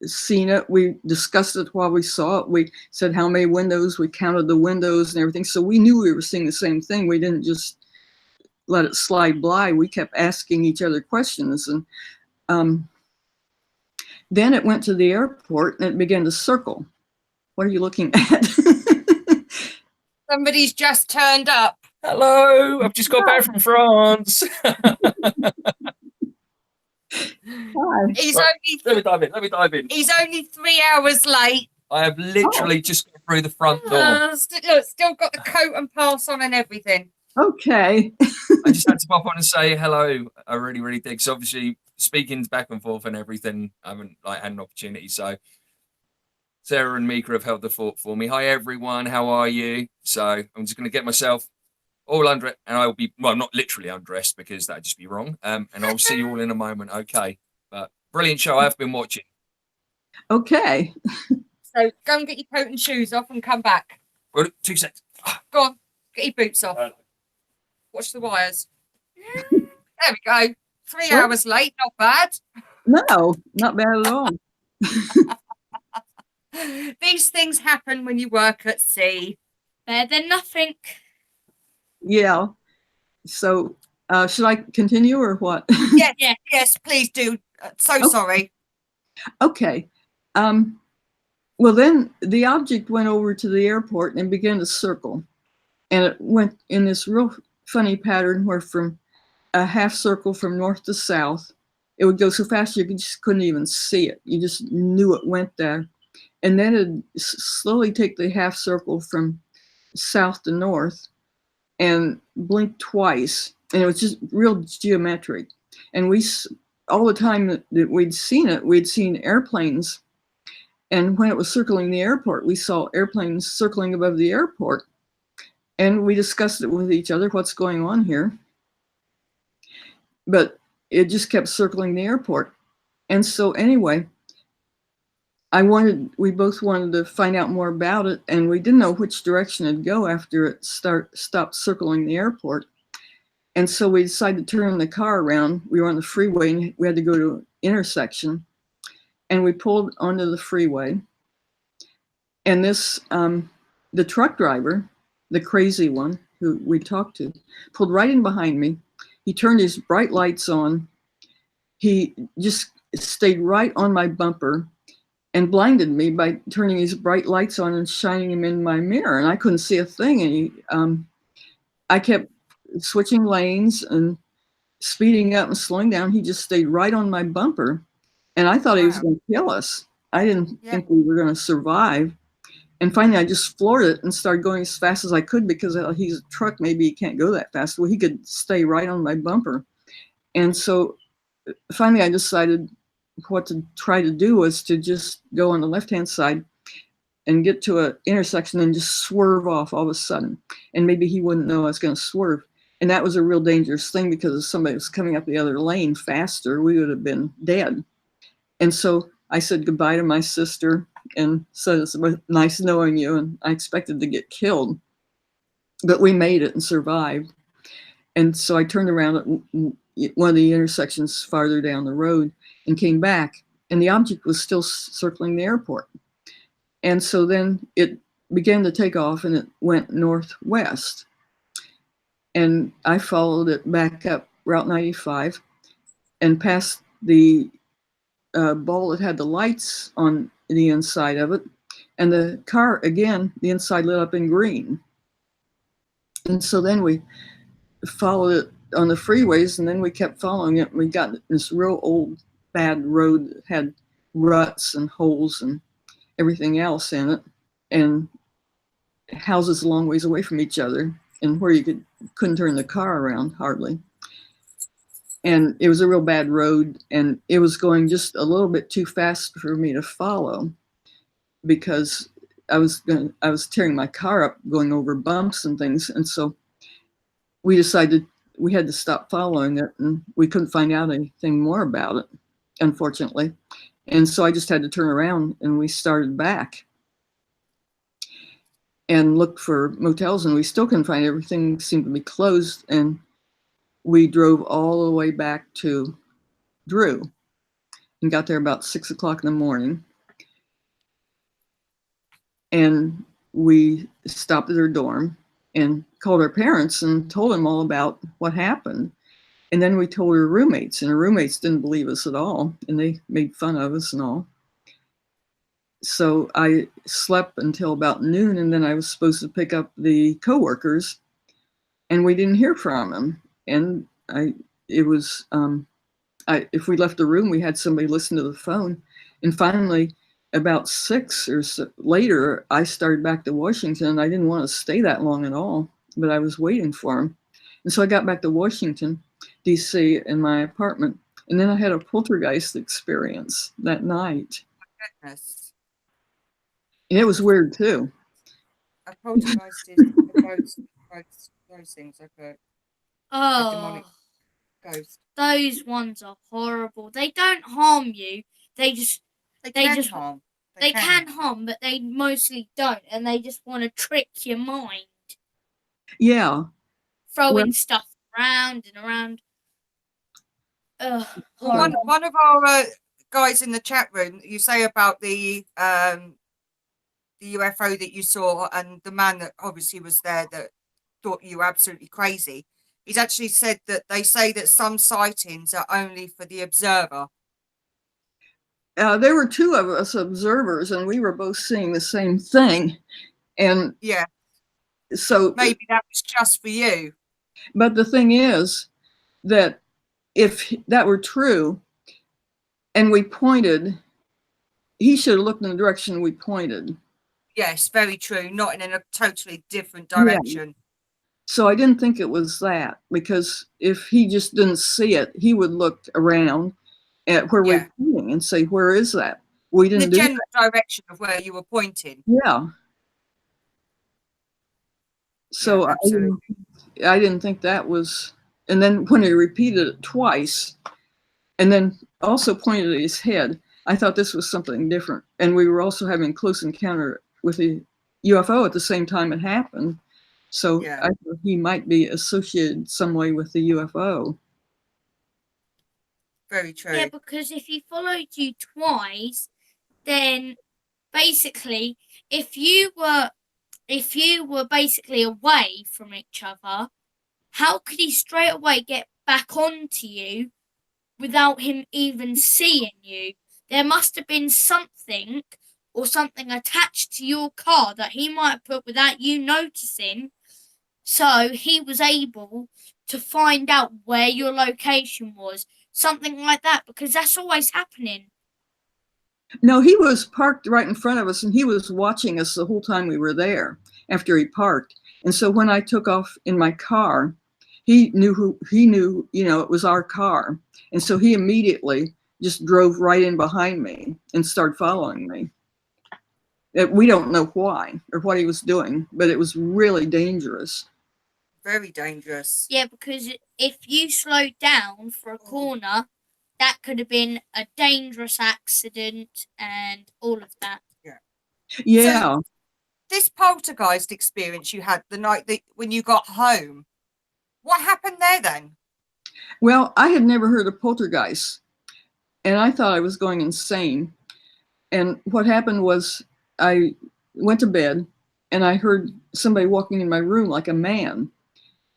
seen it. We discussed it while we saw it. We said how many windows, we counted the windows and everything. So we knew we were seeing the same thing. We didn't just let it slide by. We kept asking each other questions. And then it went to the airport and it began to circle. What are you looking at? Somebody's just turned up. Hello, I've just got back from France. He's Right, only let me dive in. He's only 3 hours late. I have literally just got through the front door. Look, still got the coat and pass on and everything. Okay. I just had to pop on and say hello. I really, really did. So obviously speaking back and forth and everything, I haven't had an opportunity. So Sarah and Mika have held the fort for me. Hi everyone, how are you? So I'm just going to get myself all under it, and I will be, well, not literally undressed because that'd just be wrong. And I'll see you all in a moment. Okay. But brilliant show. I've been watching. Okay. So go and get your coat and shoes off and come back. Well, 2 seconds. Go on, get your boots off. Watch the wires. There we go. 3 hours late, not bad. No, not bad at all. These things happen when you work at sea. Better than nothing. Yeah. So should I continue or what? Yes, please do. So sorry. Okay. Well, then the object went over to the airport and began to circle. And it went in this real funny pattern where from a half circle from north to south. It would go so fast you just couldn't even see it. You just knew it went there. And then it'd slowly take the half circle from south to north and blink twice. And it was just real geometric. And all the time that we'd seen airplanes. And when it was circling the airport, we saw airplanes circling above the airport. And we discussed it with each other, what's going on here. But it just kept circling the airport. And so anyway, we both wanted to find out more about it, and we didn't know which direction it'd go after it stopped circling the airport. And so we decided to turn the car around. We were on the freeway and we had to go to an intersection, and we pulled onto the freeway. And the truck driver, the crazy one who we talked to, pulled right in behind me. He turned his bright lights on. He just stayed right on my bumper and blinded me by turning his bright lights on and shining them in my mirror. And I couldn't see a thing. And I kept switching lanes and speeding up and slowing down. He just stayed right on my bumper. And I thought he was going to kill us. I didn't think we were going to survive. And finally, I just floored it and started going as fast as I could because he's a truck. Maybe he can't go that fast. Well, he could stay right on my bumper. And so finally, I decided what to try to do was to just go on the left-hand side and get to an intersection and just swerve off all of a sudden. And maybe he wouldn't know I was going to swerve. And that was a real dangerous thing because if somebody was coming up the other lane faster, we would have been dead. And so I said goodbye to my sister and said, it's nice knowing you. And I expected to get killed, but we made it and survived. And so I turned around at one of the intersections farther down the road and came back, and the object was still circling the airport. And so then it began to take off and it went northwest. And I followed it back up Route 95 and past the ball that had the lights on the inside of it. And the car, again, the inside lit up in green. And so then we followed it on the freeways, and then we kept following it. We got this real old, bad road that had ruts and holes and everything else in it, and houses a long ways away from each other, and where you couldn't turn the car around hardly. And it was a real bad road, and it was going just a little bit too fast for me to follow because I was tearing my car up going over bumps and things. And so we decided we had to stop following it, and we couldn't find out anything more about it, unfortunately. And so I just had to turn around, and we started back and looked for motels, and we still couldn't find it. Everything seemed to be closed. And we drove all the way back to Drew and got there about 6 o'clock in the morning. And we stopped at her dorm and called her parents and told them all about what happened. And then we told her roommates, and her roommates didn't believe us at all, and they made fun of us and all. So I slept until about noon, and then I was supposed to pick up the coworkers, and we didn't hear from them. And if we left the room, we had somebody listen to the phone. And finally, about 6 or so later, I started back to Washington. I didn't want to stay that long at all, but I was waiting for him. And so I got back to Washington, D.C. in my apartment. And then I had a poltergeist experience that night. Goodness. And it was weird too. A poltergeist is those things are good. A demonic ghost. Those ones are horrible. They don't harm you. They can harm, but they mostly don't, and they just want to trick your mind. Yeah. Throwing stuff around and around. One of our guys in the chat room, you say about the UFO that you saw and the man that obviously was there that thought you were absolutely crazy. He's actually said that they say that some sightings are only for the observer. There were two of us observers, and we were both seeing the same thing. And yeah, so maybe that was just for you. But the thing is, that if that were true and we pointed, he should have looked in the direction we pointed. Yes, very true. Not in a totally different Yeah. direction. So I didn't think it was that, because if he just didn't see it, he would look around at where Yeah. we're pointing and say, where is that? We In the didn't do general direction of where you were pointing. that. Yeah. So Yeah, absolutely. I didn't think that was, and then when he repeated it twice, and then also pointed at his head, I thought this was something different. And we were also having close encounter with a UFO at the same time it happened. So Yeah. I thought he might be associated some way with the UFO. Very true. Yeah, because if he followed you twice, then basically, if you were basically away from each other, how could he straight away get back onto you without him even seeing you? There must have been something or something attached to your car that he might have put without you noticing. So he was able to find out where your location was. Something like that, because that's always happening. No, he was parked right in front of us, and he was watching us the whole time we were there after he parked. And so when I took off in my car, he knew, it was our car. And so he immediately just drove right in behind me and started following me. We don't know why or what he was doing, but it was really dangerous. Very dangerous. Yeah, because if you slowed down for a corner, that could have been a dangerous accident and all of that. Yeah. So, this poltergeist experience you had the night that when you got home, what happened there then? Well, I had never heard of poltergeist, and I thought I was going insane. And what happened was I went to bed, and I heard somebody walking in my room like a man,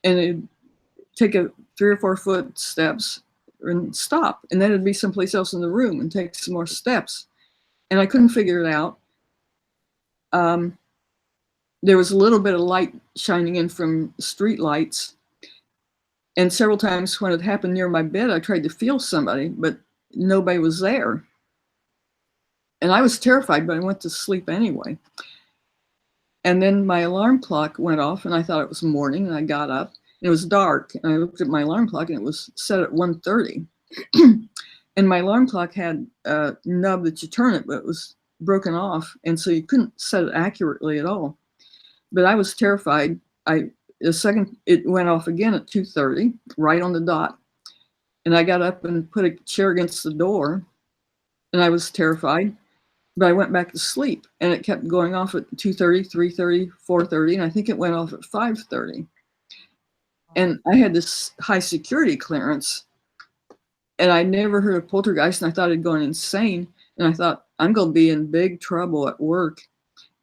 and it'd take 3 or 4 footsteps and stop, and then it'd be someplace else in the room and take some more steps, and I couldn't figure it out. There was a little bit of light shining in from street lights, and several times when it happened near my bed, I tried to feel somebody, but nobody was there. And I was terrified, but I went to sleep anyway. And then my alarm clock went off, and I thought it was morning, and I got up, and it was dark, and I looked at my alarm clock, and it was set at 1:30. And my alarm clock had a nub that you turn it, but it was broken off, and so you couldn't set it accurately at all. But I was terrified. The second it went off again at 2:30, right on the dot. And I got up and put a chair against the door, and I was terrified. But I went back to sleep, and it kept going off at 2:30, 3:30, 4:30, and I think it went off at 5:30. And I had this high security clearance, and I never heard of poltergeist, and I thought I'd gone insane. And I thought, I'm going to be in big trouble at work,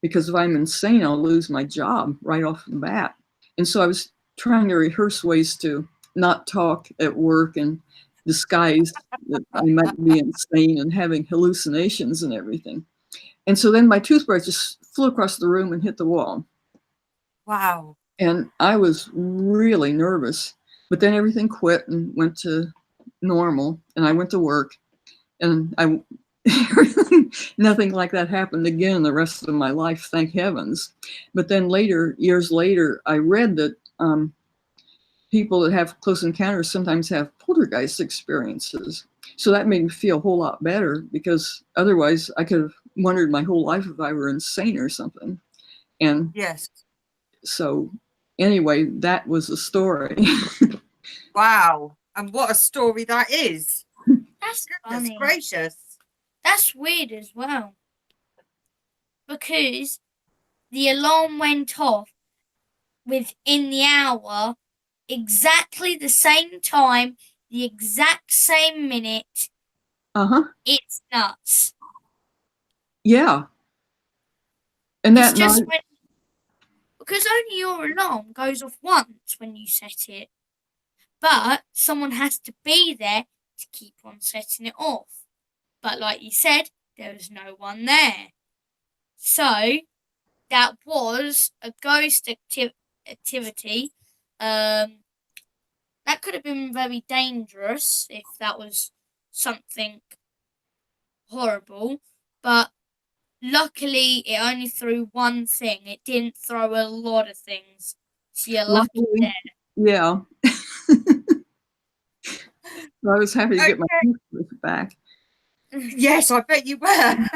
because if I'm insane, I'll lose my job right off the bat. And so I was trying to rehearse ways to not talk at work and disguise that I might be insane and having hallucinations and everything. And so then my toothbrush just flew across the room and hit the wall. Wow. And I was really nervous, but then everything quit and went to normal, and I went to work, and nothing like that happened again the rest of my life, thank heavens. But then later, years later, I read that people that have close encounters sometimes have poltergeist experiences. So that made me feel a whole lot better, because otherwise I could have wondered my whole life if I were insane or something. And yes. So anyway, that was the story. Wow. And what a story that is. That's Goodness funny. gracious. That's weird as well. Because the alarm went off within the hour, exactly the same time, the exact same minute. Uh-huh. It's nuts. Yeah. And It's that just night, because only your alarm goes off once when you set it. But someone has to be there to keep on setting it off. But like you said, there was no one there. So that was a ghost activity. That that could have been very dangerous if that was something horrible. But luckily, it only threw one thing. It didn't throw a lot of things. So you're lucky Luckily, there. yeah. I was happy to get my toothbrush back. Yes, I bet you were. Thanks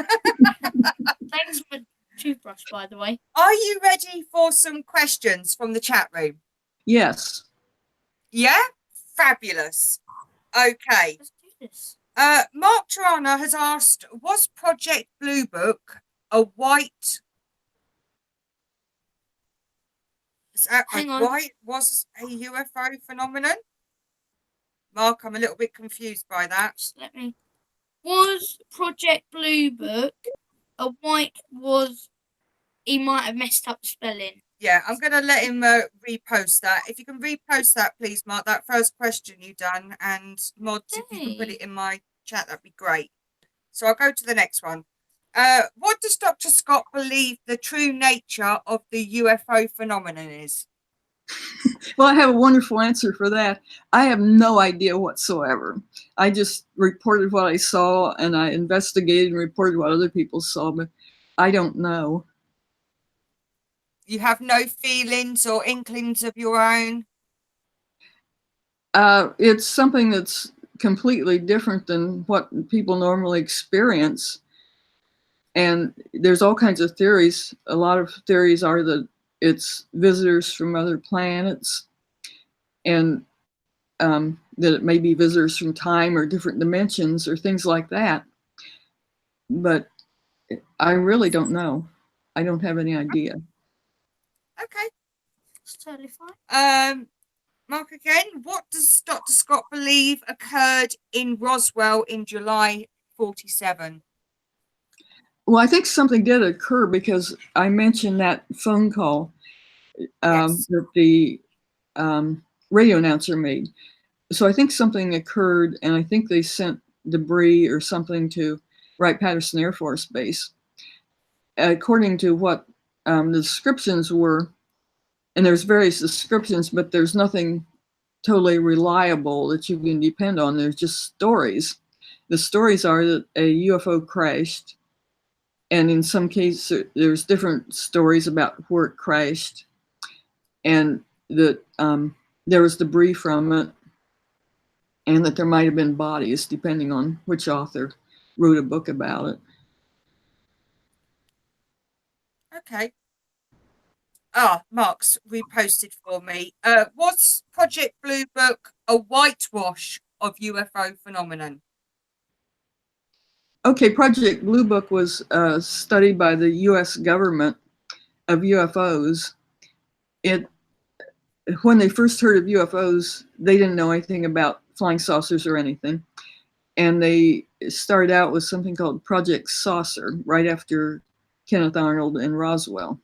for the toothbrush, by the way. Are you ready for some questions from the chat room? Yes. Yeah? Fabulous. Okay. Let's do this. Mark Tirana has asked, was Project Blue Book a white... Hang on. White was a UFO phenomenon? Mark, I'm a little bit confused by that. Just let me. Was Project Blue Book a white was? He might have messed up the spelling. Yeah, I'm going to let him repost that. If you can repost that, please, Mark, that first question you done. And mods, if you can put it in my chat, that'd be great. So I'll go to the next one. What does Dr. Scott believe the true nature of the UFO phenomenon is? Well, I have a wonderful answer for that. I have no idea whatsoever. I just reported what I saw, and I investigated and reported what other people saw, but I don't know. You have no feelings or inklings of your own? It's something that's completely different than what people normally experience. And there's all kinds of theories. A lot of theories are that it's visitors from other planets, and that it may be visitors from time or different dimensions or things like that. But I really don't know. I don't have any idea. Okay. It's totally fine. Mark, again, what does Dr. Scott believe occurred in Roswell in July 47? Well, I think something did occur because I mentioned that phone call Yes. that the radio announcer made. So I think something occurred, and I think they sent debris or something to Wright-Patterson Air Force Base. According to what the descriptions were, and there's various descriptions, but there's nothing totally reliable that you can depend on. There's just stories. The stories are that a UFO crashed, and in some cases there's different stories about where it crashed, and that there was debris from it, and that there might have been bodies, depending on which author wrote a book about it. Okay. Mark's reposted for me. Was Project Blue Book a whitewash of UFO phenomenon? Okay, Project Blue Book was studied by the U.S. government of UFOs. When they first heard of UFOs, they didn't know anything about flying saucers or anything. And they started out with something called Project Saucer right after Kenneth Arnold and Roswell.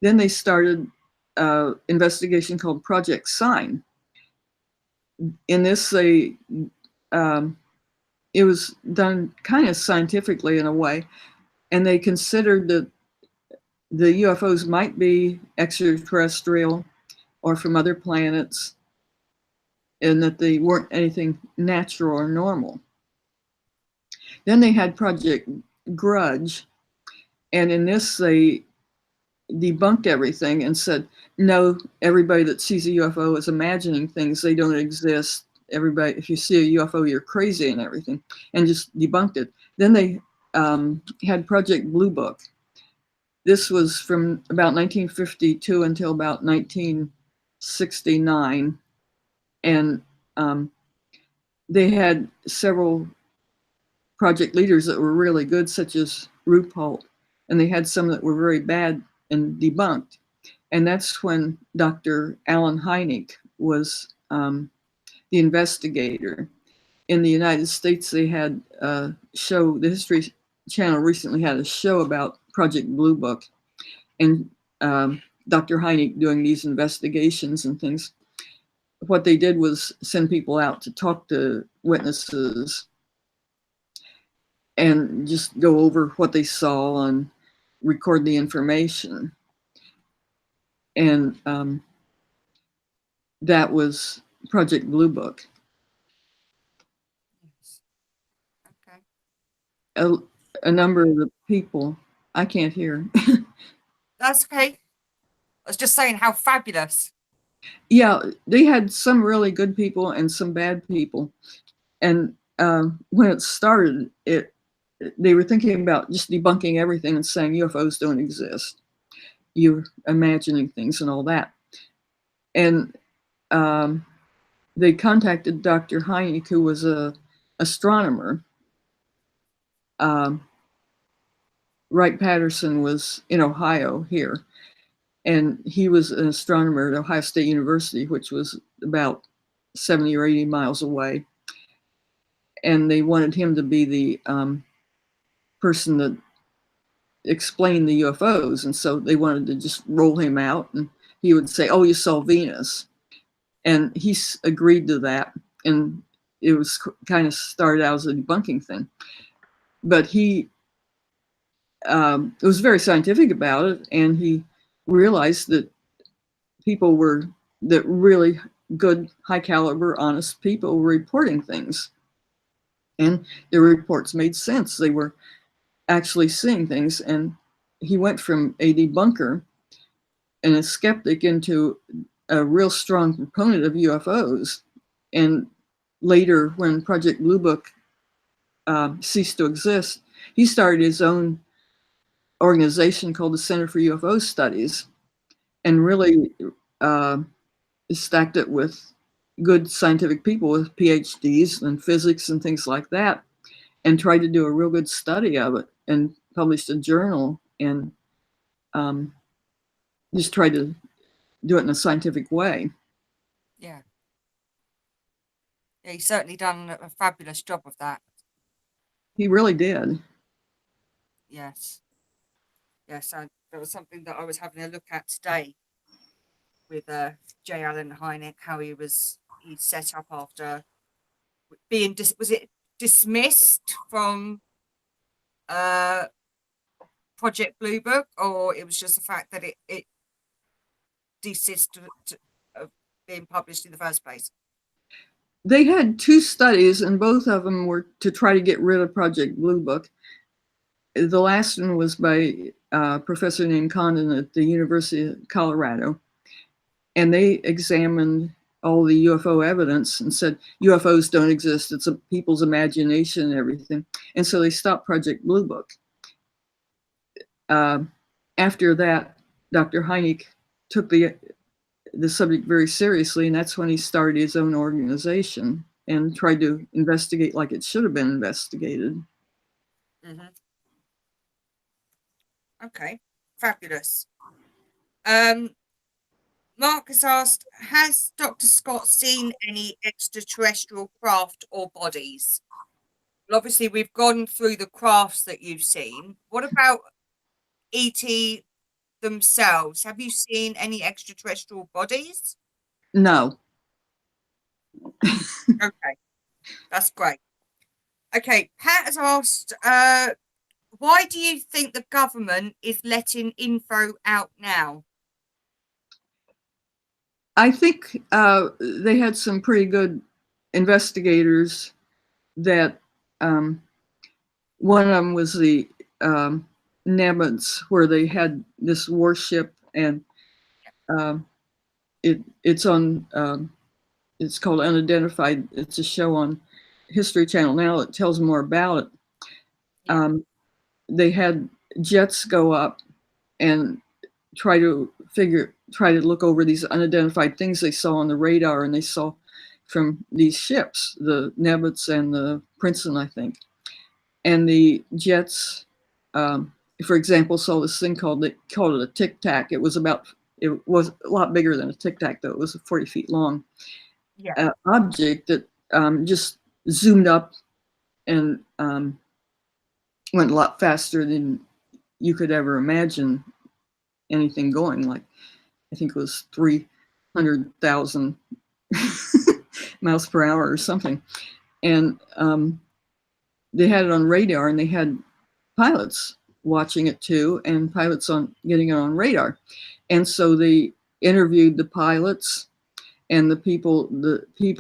Then they started an investigation called Project Sign. In this, it was done kind of scientifically in a way, and they considered that the UFOs might be extraterrestrial or from other planets, and that they weren't anything natural or normal. Then they had Project Grudge, and in this they debunked everything and said, no, everybody that sees a UFO is imagining things. They don't exist. Everybody, if you see a UFO, you're crazy and everything, and just debunked it. Then they had Project Blue Book. This was from about 1952 until about 1969. And they had several project leaders that were really good, such as Ruppelt, and they had some that were very bad and debunked. And that's when Dr. Alan Hynek was the investigator. In the United States, they had a show, the History Channel recently had a show about Project Blue Book, and Dr. Hynek doing these investigations and things. What they did was send people out to talk to witnesses and just go over what they saw and record the information. And that was Project Blue Book. Yes. Okay. A number of the people, I can't hear. That's okay. I was just saying how fabulous. Yeah, they had some really good people and some bad people. And when it started, they were thinking about just debunking everything and saying UFOs don't exist. You're imagining things and all that. And they contacted Dr. Hynek, who was an astronomer. Wright-Patterson was in Ohio here. And he was an astronomer at Ohio State University, which was about 70 or 80 miles away. And they wanted him to be the person that explained the UFOs. And so they wanted to just roll him out, and he would say, "Oh, you saw Venus." And he agreed to that. And it was kind of started out as a debunking thing. But he was very scientific about it. And he realized that that really good, high caliber, honest people were reporting things. And their reports made sense. They were actually seeing things. And he went from a debunker and a skeptic into a real strong proponent of UFOs. And later, when Project Blue Book ceased to exist, he started his own organization called the Center for UFO Studies, and really stacked it with good scientific people with PhDs in physics and things like that, and tried to do a real good study of it and published a journal, and just tried to do it in a scientific way. Yeah. Yeah, he's certainly done a fabulous job of that. He really did. Yes. Yes, and there was something that I was having a look at today with J. Allen Hynek, how he set up after being was it dismissed from Project Blue Book, or it was just the fact that it desisted of being published in the first place? They had two studies, and both of them were to try to get rid of Project Blue Book. The last one was by a professor named Condon at the University of Colorado. And they examined all the UFO evidence and said, UFOs don't exist. It's people's imagination and everything. And so they stopped Project Blue Book. After that, Dr. Hynek took the subject very seriously, and that's when he started his own organization and tried to investigate like it should have been investigated. Mm-hmm. Okay, fabulous. Mark has asked, has Dr. Scott seen any extraterrestrial craft or bodies? Well, obviously, we've gone through the crafts that you've seen. What about ET themselves? Have you seen any extraterrestrial bodies? No. Okay, that's great. Okay, Pat has asked, why do you think the government is letting info out now? I think they had some pretty good investigators that one of them was the Nemitz, where they had this warship, and it's on it's called Unidentified. It's a show on History Channel now that tells more about it. They had jets go up and try to look over these unidentified things they saw on the radar, and they saw from these ships, the Nemitz and the Princeton, I think. And the jets, for example, saw this thing they called it a Tic Tac. It was a lot bigger than a Tic Tac, though. It was 40 feet long. Yeah. Object that just zoomed up and went a lot faster than you could ever imagine anything going. Like, I think it was 300,000 miles per hour or something. And they had it on radar, and they had pilots watching it too, and pilots getting it on radar. And so they interviewed the pilots, and the people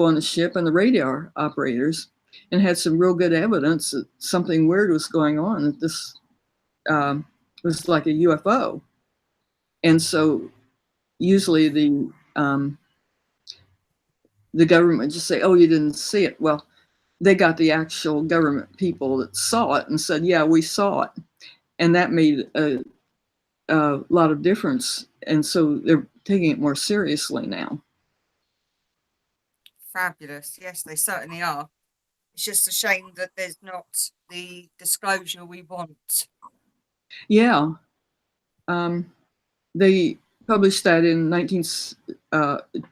on the ship and the radar operators, and had some real good evidence that something weird was going on, that this was like a UFO. And so usually the government would just say, oh, you didn't see it. Well, they got the actual government people that saw it and said, yeah, we saw it. And that made a lot of difference. And so they're taking it more seriously now. Fabulous. Yes, they certainly are. It's just a shame that there's not the disclosure we want. Yeah. They published that in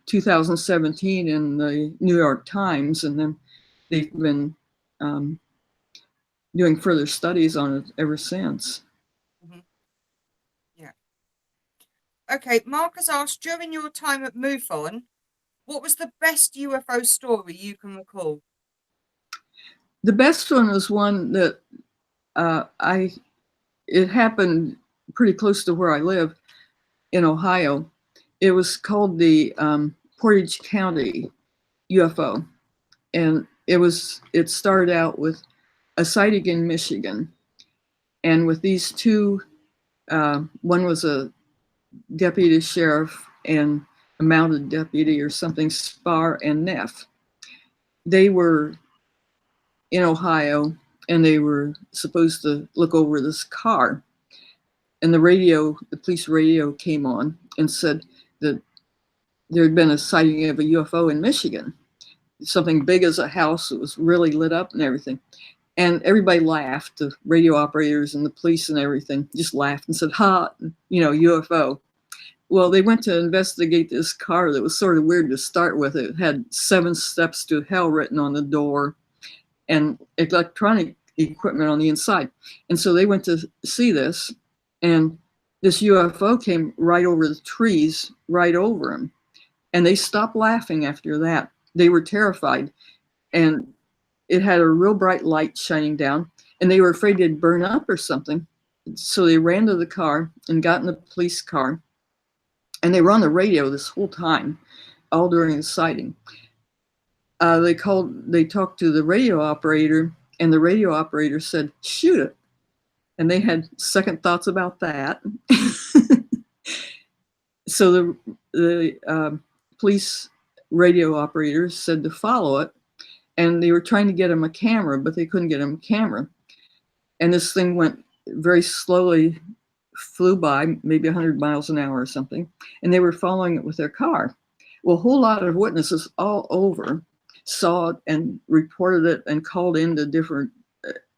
2017 in the New York Times, and then they've been doing further studies on it ever since. Mm-hmm. Yeah. Okay, Mark has asked, during your time at MUFON, what was the best UFO story you can recall? The best one was one that it happened pretty close to where I live in Ohio. It was called the Portage County UFO. And it started out with a sighting in Michigan. And with these two, one was a deputy sheriff and a mounted deputy or something, Spar and Neff. They were in Ohio, and they were supposed to look over this car. And the police radio came on and said that there had been a sighting of a UFO in Michigan, something big as a house that was really lit up and everything. And everybody laughed, the radio operators and the police and everything just laughed and said, ha, UFO. Well, they went to investigate this car that was sort of weird to start with. It had 7 steps to hell written on the door and electronic equipment on the inside. And so they went to see this, and this UFO came right over the trees, right over them. And they stopped laughing after that. They were terrified. And it had a real bright light shining down, and they were afraid it'd burn up or something. So they ran to the car and got in the police car. And they were on the radio this whole time, all during the sighting. They talked to the radio operator, and the radio operator said, shoot it. And they had second thoughts about that. So the police radio operators said to follow it, and they were trying to get him a camera, but they couldn't get him a camera. And this thing went very slowly, flew by, maybe 100 miles an hour or something, and they were following it with their car. Well, a whole lot of witnesses all over saw it and reported it and called into different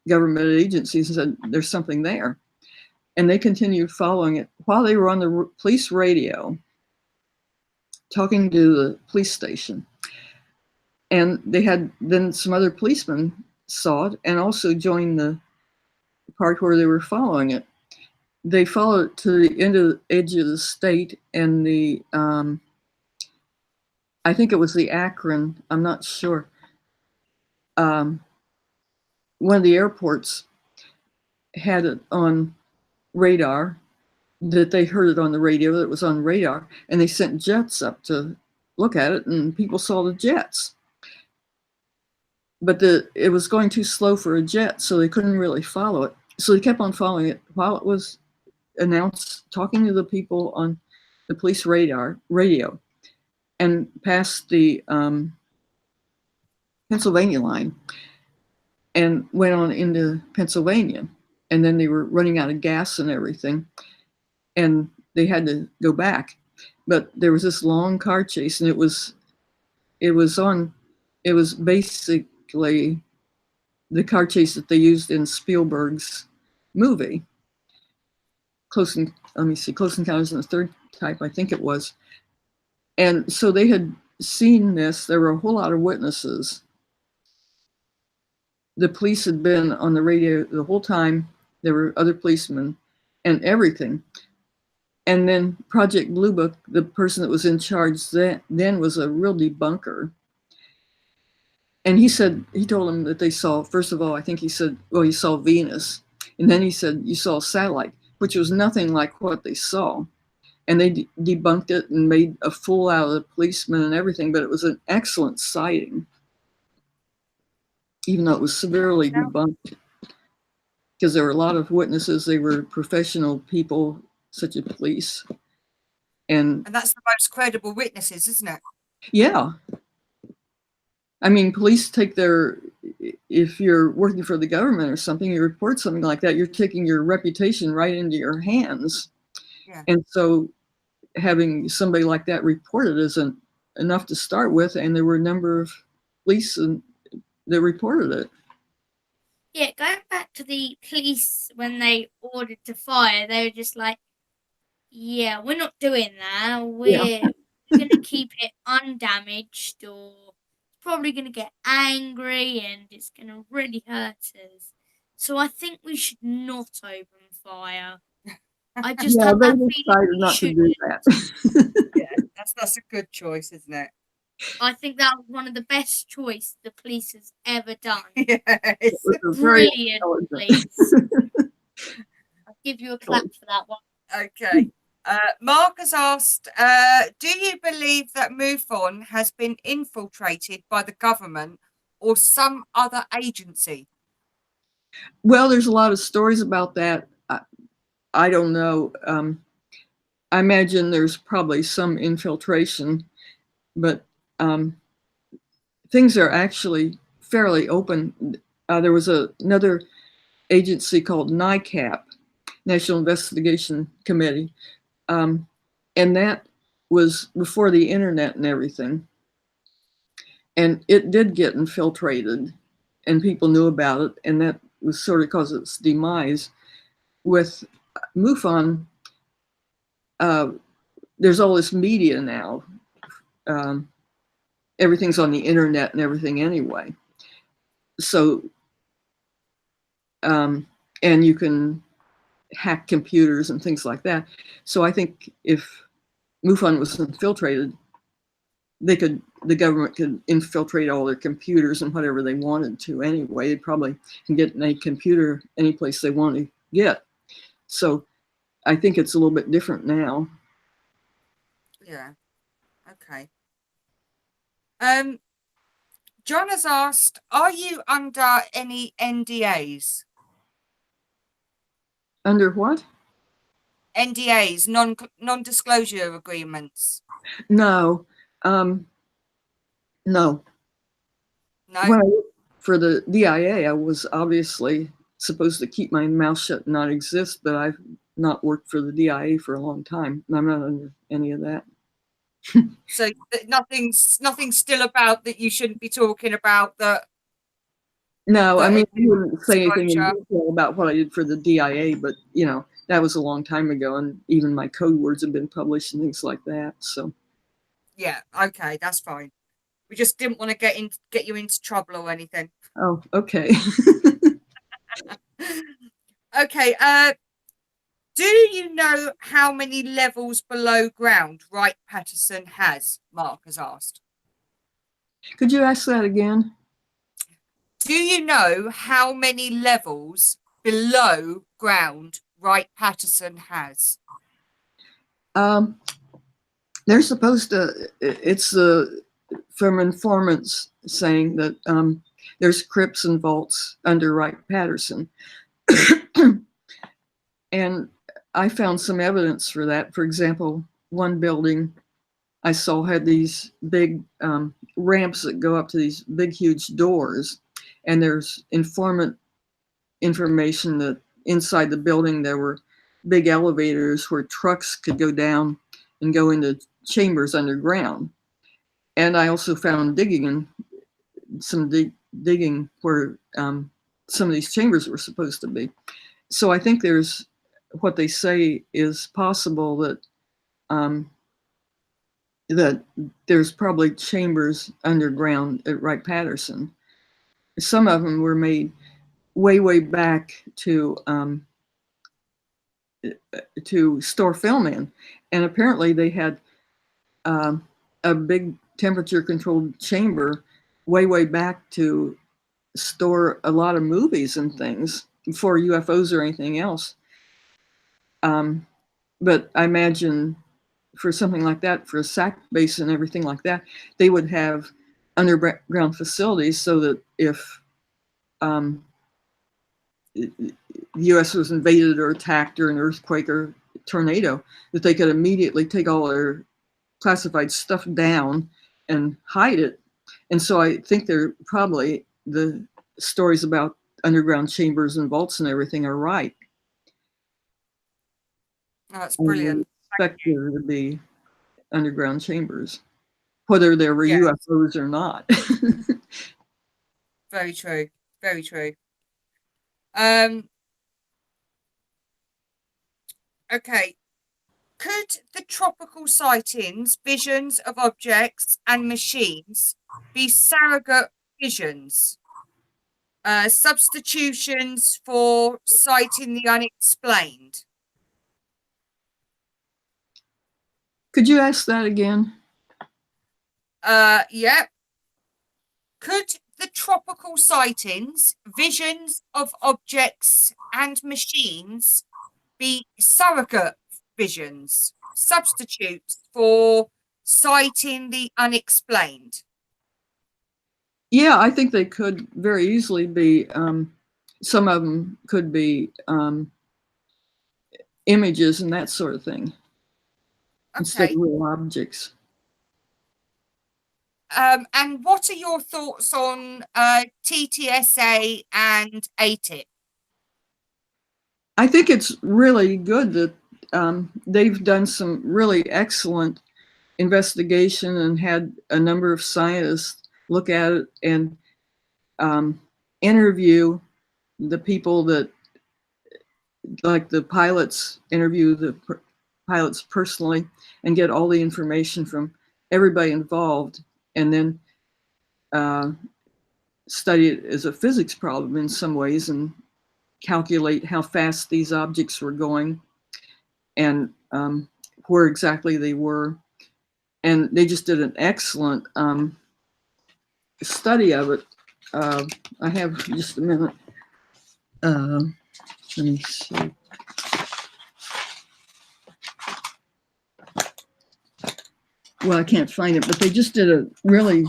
government agencies and said, there's something there. And they continued following it while they were on the police radio, talking to the police station. And they had then some other policemen saw it and also joined the part where they were following it. They followed it to the edge of the state, and the I think it was the Akron, I'm not sure. One of the airports had it on radar, that they heard it on the radio, that it was on radar, and they sent jets up to look at it, and people saw the jets. But it was going too slow for a jet, so they couldn't really follow it. So they kept on following it while it was announced, talking to the people on the police radio, and past the Pennsylvania line, and went on into Pennsylvania. And then they were running out of gas and everything, and they had to go back. But there was this long car chase, and it was basically the car chase that they used in Spielberg's movie, Close Encounters of the Third Type, I think it was. And so they had seen this. There were a whole lot of witnesses. The police had been on the radio the whole time. There were other policemen and everything. And then Project Blue Book, the person that was in charge then was a real debunker. And he told them that they saw, first of all, I think he said, well, you saw Venus. And then he said, you saw a satellite, which was nothing like what they saw. and they debunked it and made a fool out of the policeman and everything, but it was an excellent sighting, even though it was severely debunked, because there were a lot of witnesses. They were professional people, such as police. And that's the most credible witnesses, isn't it? Yeah. I mean, police take if you're working for the government or something, you report something like that, you're taking your reputation right into your hands. Yeah. And so having somebody like that reported isn't enough to start with. And there were a number of police that reported it. Yeah, going back to the police when they ordered to fire, they were just like, yeah, we're not doing that. We're going to keep it undamaged, or probably going to get angry and it's going to really hurt us. So I think we should not open fire. I just have that feeling not to do that. Yeah, that's a good choice, isn't it? I think that was one of the best choices the police has ever done. Yes. Brilliant, police. I'll give you a clap for that one. Okay. Mark has asked, do you believe that MUFON has been infiltrated by the government or some other agency? Well, there's a lot of stories about that. I don't know. I imagine there's probably some infiltration, but things are actually fairly open. There was another agency called NICAP, National Investigation Committee, and that was before the internet and everything. And it did get infiltrated, and people knew about it, and that was sort of because of its demise. With MUFON, there's all this media now. Everything's on the internet and everything anyway. So, and you can hack computers and things like that. So I think if MUFON was infiltrated, the government could infiltrate all their computers and whatever they wanted to anyway. They probably can get any computer any place they want to get. So I think it's a little bit different now. Yeah. Okay. John has asked, are you under any NDAs? Under what? NDAs, non-disclosure agreements. No. No. No. When I worked for the DIA, I was obviously supposed to keep my mouth shut and not exist, but I've not worked for the DIA for a long time. I'm not under any of that. So nothing's still about that you shouldn't be talking about that. No, I mean, I wouldn't say anything in detail about what I did for the DIA, but that was a long time ago, and even my code words have been published and things like that. So yeah, okay, that's fine. We just didn't want to get you into trouble or anything. Oh, okay. Okay. Do you know how many levels below ground Wright-Patterson has? Mark has asked. Could you ask that again? Do you know how many levels below ground Wright-Patterson has? They're supposed to, it's from informants saying that there's crypts and vaults under Wright-Patterson. And I found some evidence for that. For example, one building I saw had these big ramps that go up to these big, huge doors. And there's informant information that inside the building there were big elevators where trucks could go down and go into chambers underground. And I also found digging where some of these chambers were supposed to be. So I think there's what they say is possible that that there's probably chambers underground at Wright-Patterson. Some of them were made way back to store film in, and apparently they had a big temperature-controlled chamber way back to store a lot of movies and things before UFOs or anything else. But I imagine for something like that, for a SAC base and everything like that, they would have underground facilities so that if the U.S. was invaded or attacked or an earthquake or tornado, that they could immediately take all their classified stuff down and hide it. And so I think they're probably, the stories about underground chambers and vaults and everything are right. Oh, that's brilliant. I expect there to be underground chambers, whether there were Yeah. UFOs or not. Very true. Very true. Okay. Could the tropical sightings, visions of objects and machines be surrogate visions, substitutions for sighting the unexplained? Could you ask that again? Yeah. Could the tropical sightings, visions of objects and machines be surrogate visions, substitutes for sighting the unexplained? Yeah, I think they could very easily be. Some of them could be images and that sort of thing, instead Okay. of real objects. And what are your thoughts on TTSA and ATIP? I think it's really good that they've done some really excellent investigation and had a number of scientists look at it and interview the people that, like the pilots, interview the pilots personally and get all the information from everybody involved, and then study it as a physics problem in some ways and calculate how fast these objects were going and where exactly they were. And they just did an excellent study of it. I have just a minute. Let me see. Well, I can't find it, but they just did a really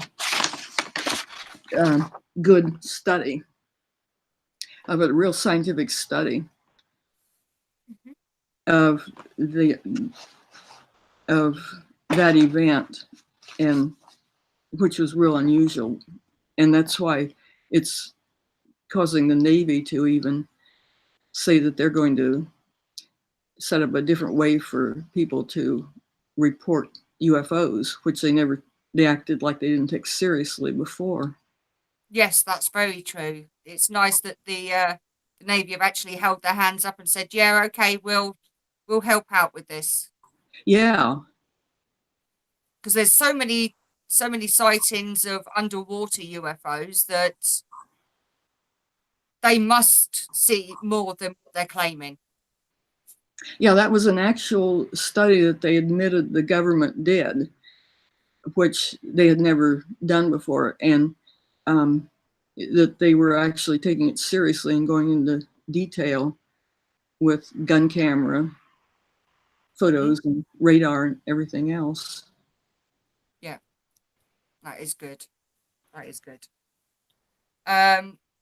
good study of it, a real scientific study of that event, and which was real unusual, and that's why it's causing the Navy to even say that they're going to set up a different way for people to report UFOs, which they acted like they didn't take seriously before. Yes, that's very true. It's nice that the Navy have actually held their hands up and said, "Yeah, okay, we'll help out with this." Yeah, because there's so many sightings of underwater UFOs that they must see more than what they're claiming. yeah, that was an actual study that they admitted the government did, which they had never done before, and that they were actually taking it seriously and going into detail with gun camera photos and radar and everything else. Yeah, that is good. That is good.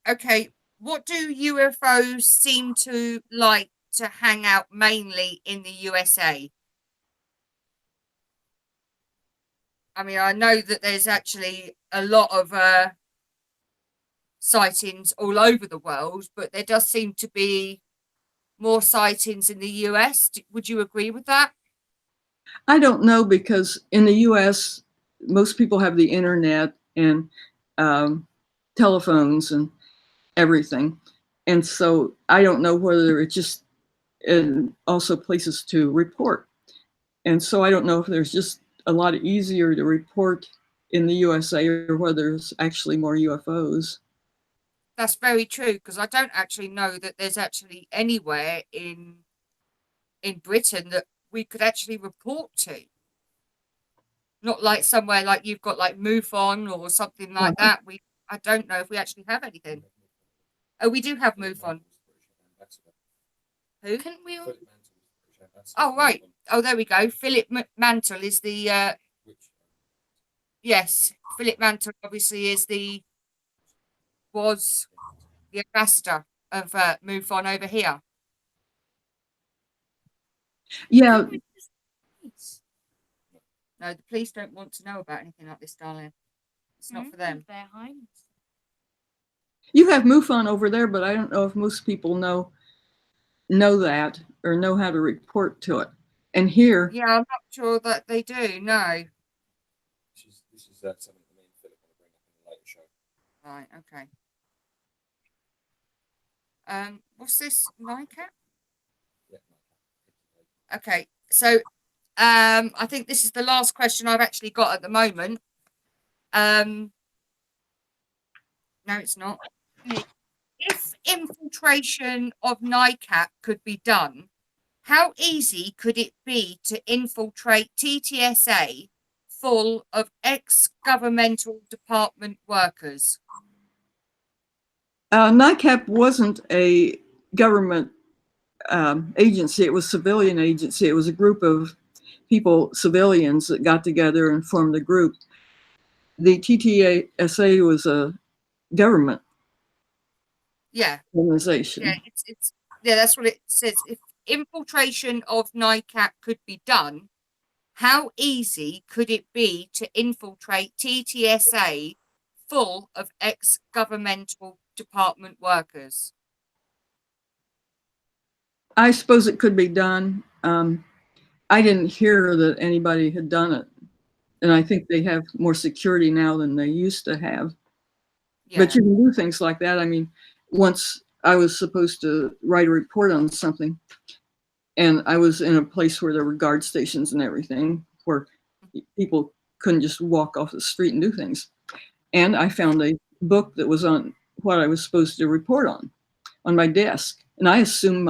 Okay, what do UFOs seem to like to hang out mainly in the USA? I mean, I know that there's actually a lot of sightings all over the world, but there does seem to be more sightings in the US. Would you agree with that? I don't know, because in the US, most people have the internet and telephones and everything. And so I don't know whether it's just, and also places to report. And so I don't know if there's just a lot easier to report in the USA or whether there's actually more UFOs. That's very true, because I don't actually know that there's actually anywhere in Britain that we could actually report to. Not like somewhere like you've got like MUFON or something like that. I don't know if we actually have anything. Oh, we do have MUFON. Who? Can we all... Oh, right. Oh, there we go. Philip Mantle is the, yes, Philip Mantle obviously was the ambassador of MUFON over here. Yeah, No, the police don't want to know about anything like this, darling. It's not for them. Their Highness. you have MUFON over there, but I don't know if most people know that or know how to report to it. And here, Yeah, I'm not sure that they do. No. This is something that me and Philip want to bring up in a later show. Right. Okay. What's this? NICAP? Yeah. Okay. So, I think this is the last question I've actually got at the moment. No, it's not. If infiltration of NICAP could be done, how easy could it be to infiltrate TTSA full of ex-governmental department workers? NICAP wasn't a government agency. It was a civilian agency. It was a group of people, civilians, that got together and formed a group. The TTSA was a government Yeah. organization. Yeah, that's what it says. If infiltration of NICAP could be done, how easy could it be to infiltrate TTSA full of ex-governmental department workers? I suppose it could be done. I didn't hear that anybody had done it. And I think they have more security now than they used to have. Yeah. But you can do things like that. I mean, once I was supposed to write a report on something, and I was in a place where there were guard stations and everything, where people couldn't just walk off the street and do things. And I found a book that was on what I was supposed to report on my desk. And I assumed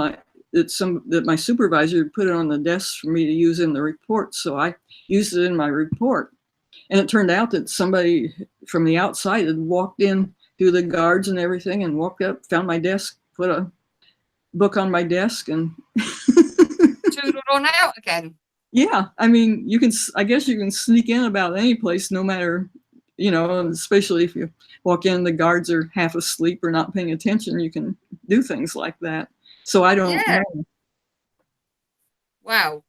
that my supervisor put it on the desk for me to use in the report. So I used it in my report. And it turned out that somebody from the outside had walked in through the guards and everything and walked up, found my desk, put a book on my desk, and Toodled on out again. Yeah, I mean, I guess you can sneak in about any place, no matter, especially if you walk in, the guards are half asleep or not paying attention, you can do things like that. So I don't know. Wow.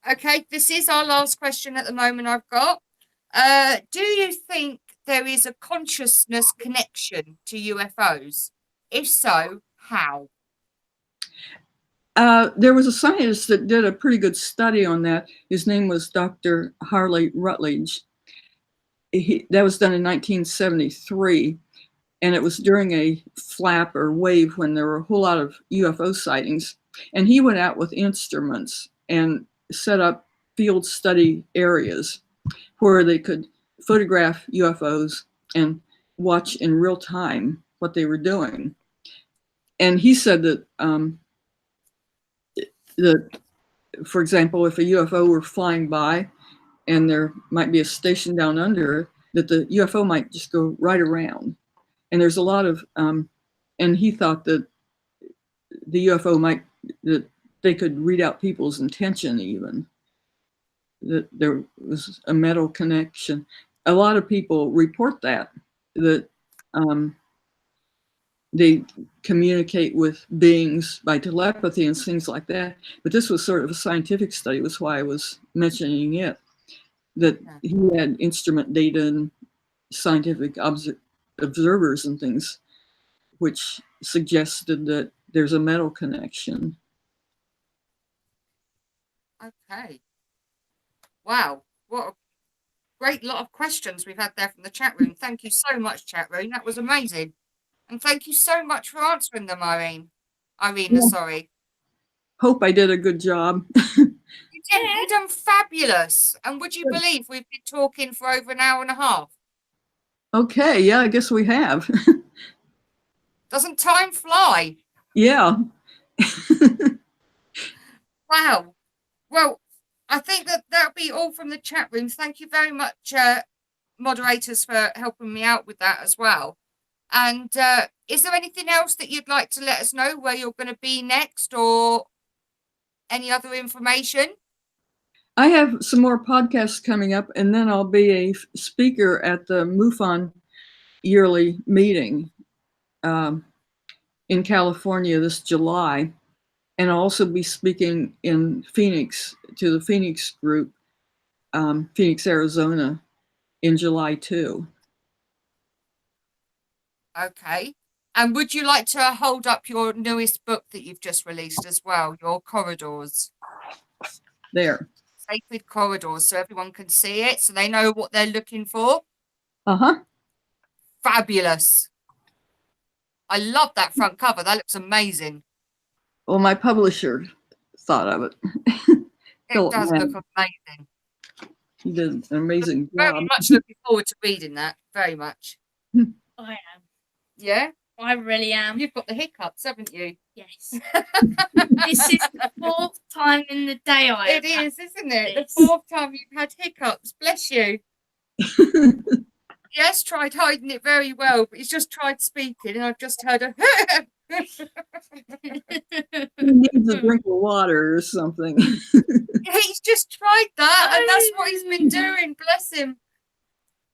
Okay, this is our last question at the moment I've got. Do you think there is a consciousness connection to UFOs? If so, how? There was a scientist that did a pretty good study on that. His name was Dr. Harley Rutledge. That was done in 1973, and it was during a flap or wave when there were a whole lot of UFO sightings. And he went out with instruments and set up field study areas where they could photograph UFOs and watch in real time what they were doing. And he said that for example, if a UFO were flying by and there might be a station down under, that the UFO might just go right around. And there's a lot of, and he thought that the UFO that they could read out people's intention even, that there was a metal connection. A lot of people report that they communicate with beings by telepathy and things like that. But this was sort of a scientific study, was why I was mentioning it, that he had instrument data and scientific observers and things, which suggested that there's a metal connection. Okay. Wow. What a great lot of questions we've had there from the chat room. Thank you so much, chat room. That was amazing. And thank you so much for answering them, Irena, sorry. Hope I did a good job. You've done fabulous. And would you believe we've been talking for over an hour and a half? Okay, yeah, I guess we have. Doesn't time fly? Yeah. Wow. Well, I think that'll be all from the chat room. Thank you very much, moderators, for helping me out with that as well. And is there anything else that you'd like to let us know where you're going to be next, or any other information? I have some more podcasts coming up, and then I'll be a speaker at the MUFON yearly meeting in California this July. And I'll also be speaking in Phoenix to the Phoenix group, Phoenix, Arizona, in July too. Okay. And would you like to hold up your newest book that you've just released as well, your Corridors? There. Sacred Corridors, so everyone can see it, so they know what they're looking for. Uh-huh. Fabulous. I love that front cover. That looks amazing. Well, my publisher thought of it. It does look amazing. He did an amazing Very job. much looking forward to reading that. Very much. I am. Yeah? I really am. You've got the hiccups, haven't you? Yes. This is the 4th time in the day I have It is, isn't it? this. The 4th time you've had hiccups. Bless you. Yes, tried hiding it very well, but he's just tried speaking and I've just heard a He needs a drink of water or something. he's just tried that and that's what he's been doing, bless him.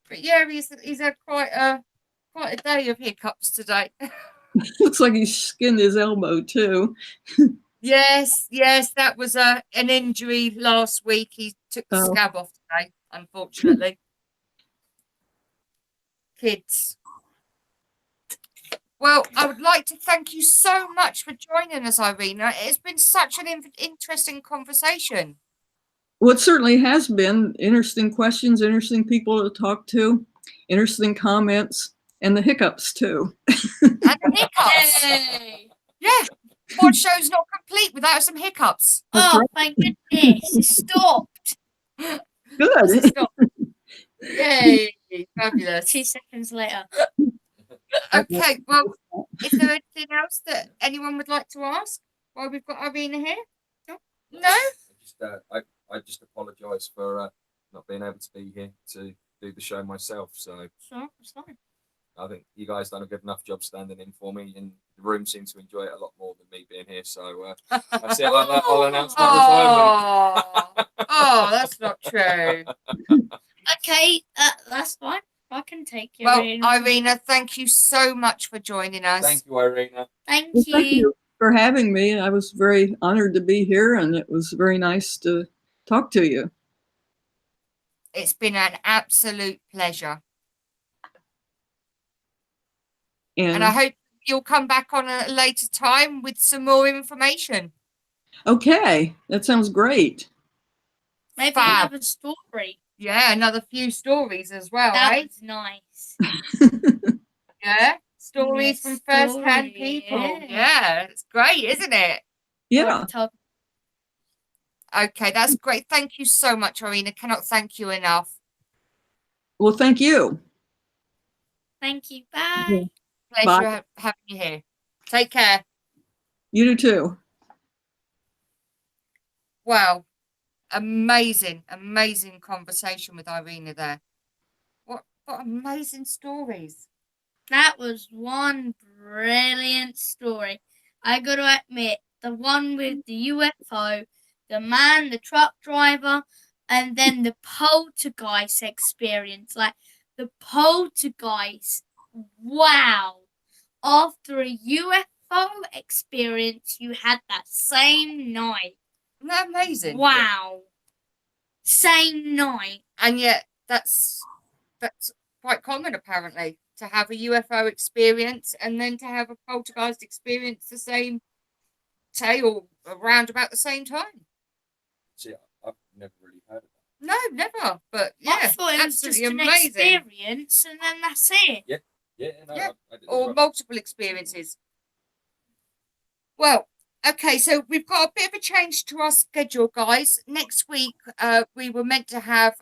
But yeah, he's had quite a day of hiccups today. Looks like he skinned his elbow too. Yes, that was an injury last week. He took the scab off today, unfortunately. Kids. Well, I would like to thank you so much for joining us, Irena. It's been such an interesting conversation. Well, it certainly has been. Interesting questions, interesting people to talk to, interesting comments, and the hiccups too. And the hiccups. Yay. Yeah. What show's not complete without some hiccups? Oh, thank goodness. It stopped. Good. Stop. Yay. Fabulous. 2 seconds later. Okay, well, is there anything else that anyone would like to ask while we've got Irena here? No? I just apologise for not being able to be here to do the show myself. So Sure, it's fine. I think you guys done a good enough job standing in for me, and the room seems to enjoy it a lot more than me being here. So that's it. I'll announce my retirement. Oh, that's not true. Okay, that's fine. I can take you. Well, Irena, thank you so much for joining us. Thank you, Irena. Thank Well, you. thank you for having me. I was very honored to be here, and it was very nice to talk to you. It's been an absolute pleasure. And I hope you'll come back on a later time with some more information. Okay, that sounds great. Maybe Fab. another story. Yeah, another few stories as well, That right? was nice. Yeah, stories Yes, from first-hand story, people. yeah. Yeah, it's great, isn't it? Yeah. Okay, that's great. Thank you so much, Irena. Cannot thank you enough. Well, thank you. Thank you. Bye. Pleasure having you here. Take care. You do too. Wow. Amazing conversation with Irena there. What amazing stories. That was one brilliant story. I got to admit, the one with the UFO, the man, the truck driver, and then the poltergeist experience. Like the poltergeist, wow. After a UFO experience you had that same night. Isn't that amazing? Wow. Same night. And yet that's quite common apparently, to have a UFO experience and then to have a poltergeist experience the same day or around about the same time. See, I've never really heard of that. No, never. But yeah, I thought it was just absolutely an amazing. experience and then that's it. Yeah, no, Yeah. I did as Or well. multiple experiences. Well, okay, so we've got a bit of a change to our schedule, guys. Next week, we were meant to have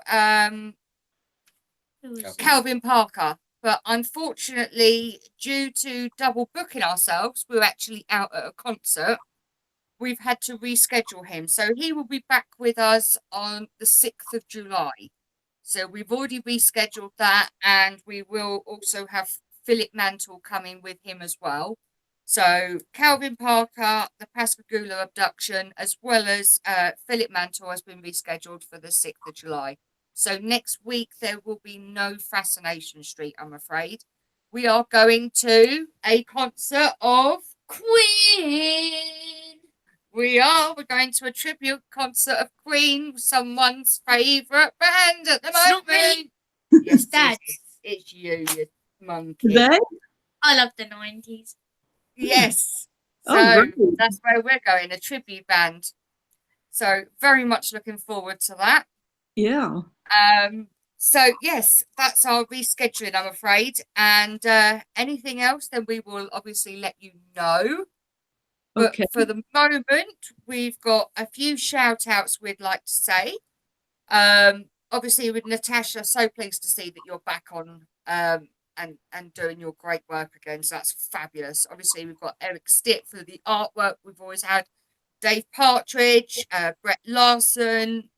Calvin Parker, but unfortunately, due to double booking ourselves, we were actually out at a concert. We've had to reschedule him. So he will be back with us on the 6th of July. So we've already rescheduled that, and we will also have Philip Mantle coming with him as well. So Calvin Parker, the Pascagoula abduction, as well as Philip Mantle has been rescheduled for the 6th of July. So next week there will be no Fascination Street, I'm afraid. We are going to a concert of Queen. We're going to a tribute concert of Queen, someone's favourite band at the It's not moment. me. Yes, Dad. it's you monkey. Today? I love the 90s. Yes. So Oh, great. that's where we're going, a tribute band. So very much looking forward to that. Yeah. So yes, that's our rescheduling, I'm afraid. And anything else, then we will obviously let you know. But Okay. for the moment, we've got a few shout outs we'd like to say. Obviously with Natasha, so pleased to see that you're back on and doing your great work again. So that's fabulous. Obviously, we've got Eric Stitt for the artwork. We've always had Dave Partridge, Brett Larson,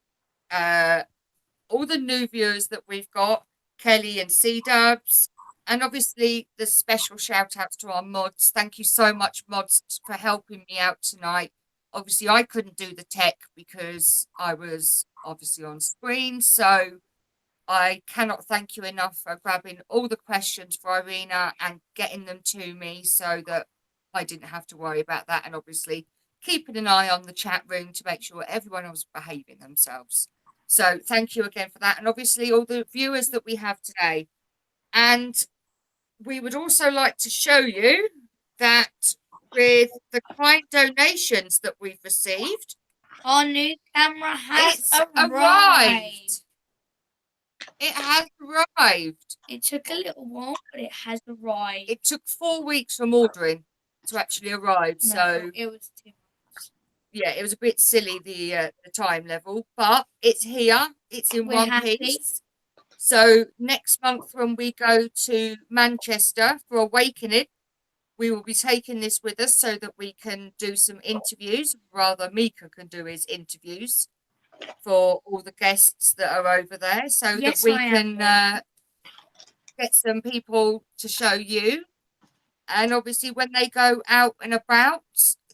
all the new viewers that we've got, Kelly and C-Dubs. And obviously, the special shout outs to our mods. Thank you so much, mods, for helping me out tonight. Obviously, I couldn't do the tech because I was obviously on screen. So I cannot thank you enough for grabbing all the questions for Irena and getting them to me so that I didn't have to worry about that. And obviously, keeping an eye on the chat room to make sure everyone was behaving themselves. So thank you again for that. And obviously, all the viewers that we have today. And we would also like to show you that with the kind donations that we've received, Our new camera has it's arrived. arrived. It has arrived. It took a little while, but it has arrived. It took 4 weeks from ordering to actually arrive. No, So it was 2 months. yeah, it was a bit silly the time level, but it's here. It's in We're one happy. piece. So next month when we go to Manchester for Awakening, we will be taking this with us so that we can do some interviews. Rather, Mika can do his interviews for all the guests that are over there, so Yes, that we I am can going. get some people to show you. And obviously, when they go out and about,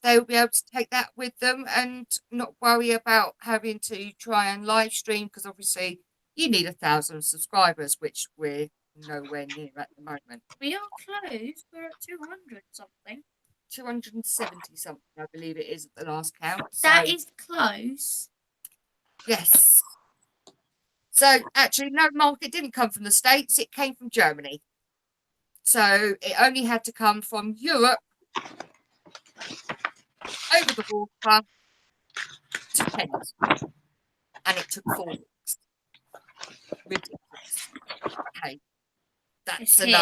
they'll be able to take that with them and not worry about having to try and live stream, because obviously you need 1,000 subscribers, which we're nowhere near at the moment. We are close. We're at 200 something. 270 something, I believe it is at the last count. That So, is close. yes. So actually, no, Mark, it didn't come from the States. It came from Germany. So it only had to come from Europe over the water to Kent. And it took 4 weeks. Ridiculous. Okay. It's That's here.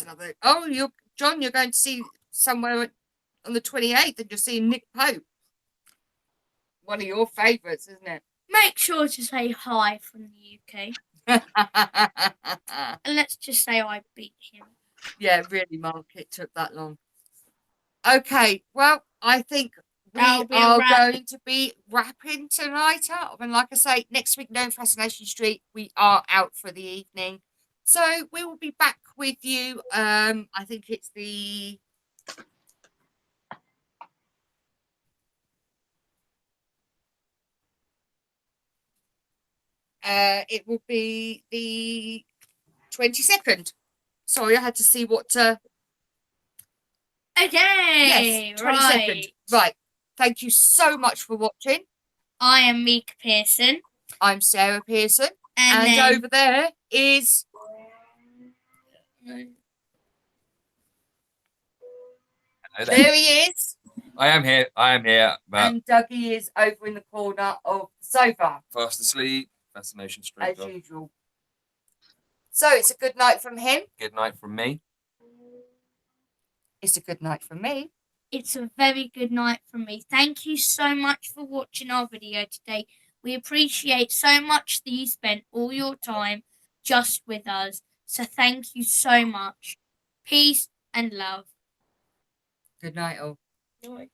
another. Oh, you're John, you're going to see somewhere on the 28th and you're seeing Nick Pope. One of your favourites, isn't it? Make sure to say hi from the UK. And let's just say I beat him. Yeah, really, Mark, it took that long. Okay, well, I think we That'll be a are wrap. going to be wrapping tonight up. And like I say, next week, no Fascination Street, we are out for the evening. So we will be back with you. I think it's the... it will be the 22nd. Sorry, I had to see what... Okay, yes, 22nd. Right. Thank you so much for watching. I am Mika Pearson. I'm Sarah Pearson. And And then... over there is... Hello there. There he is. I am here. But And Dougie is over in the corner of the sofa, fast asleep. Fascination Street. as Dog. usual. So it's a good night from him. Good night from me. It's a good night from me. It's a very good night from me. Thank you so much for watching our video today. We appreciate so much that you spent all your time just with us. So thank you so much. Peace and love. Good night, all. Bye.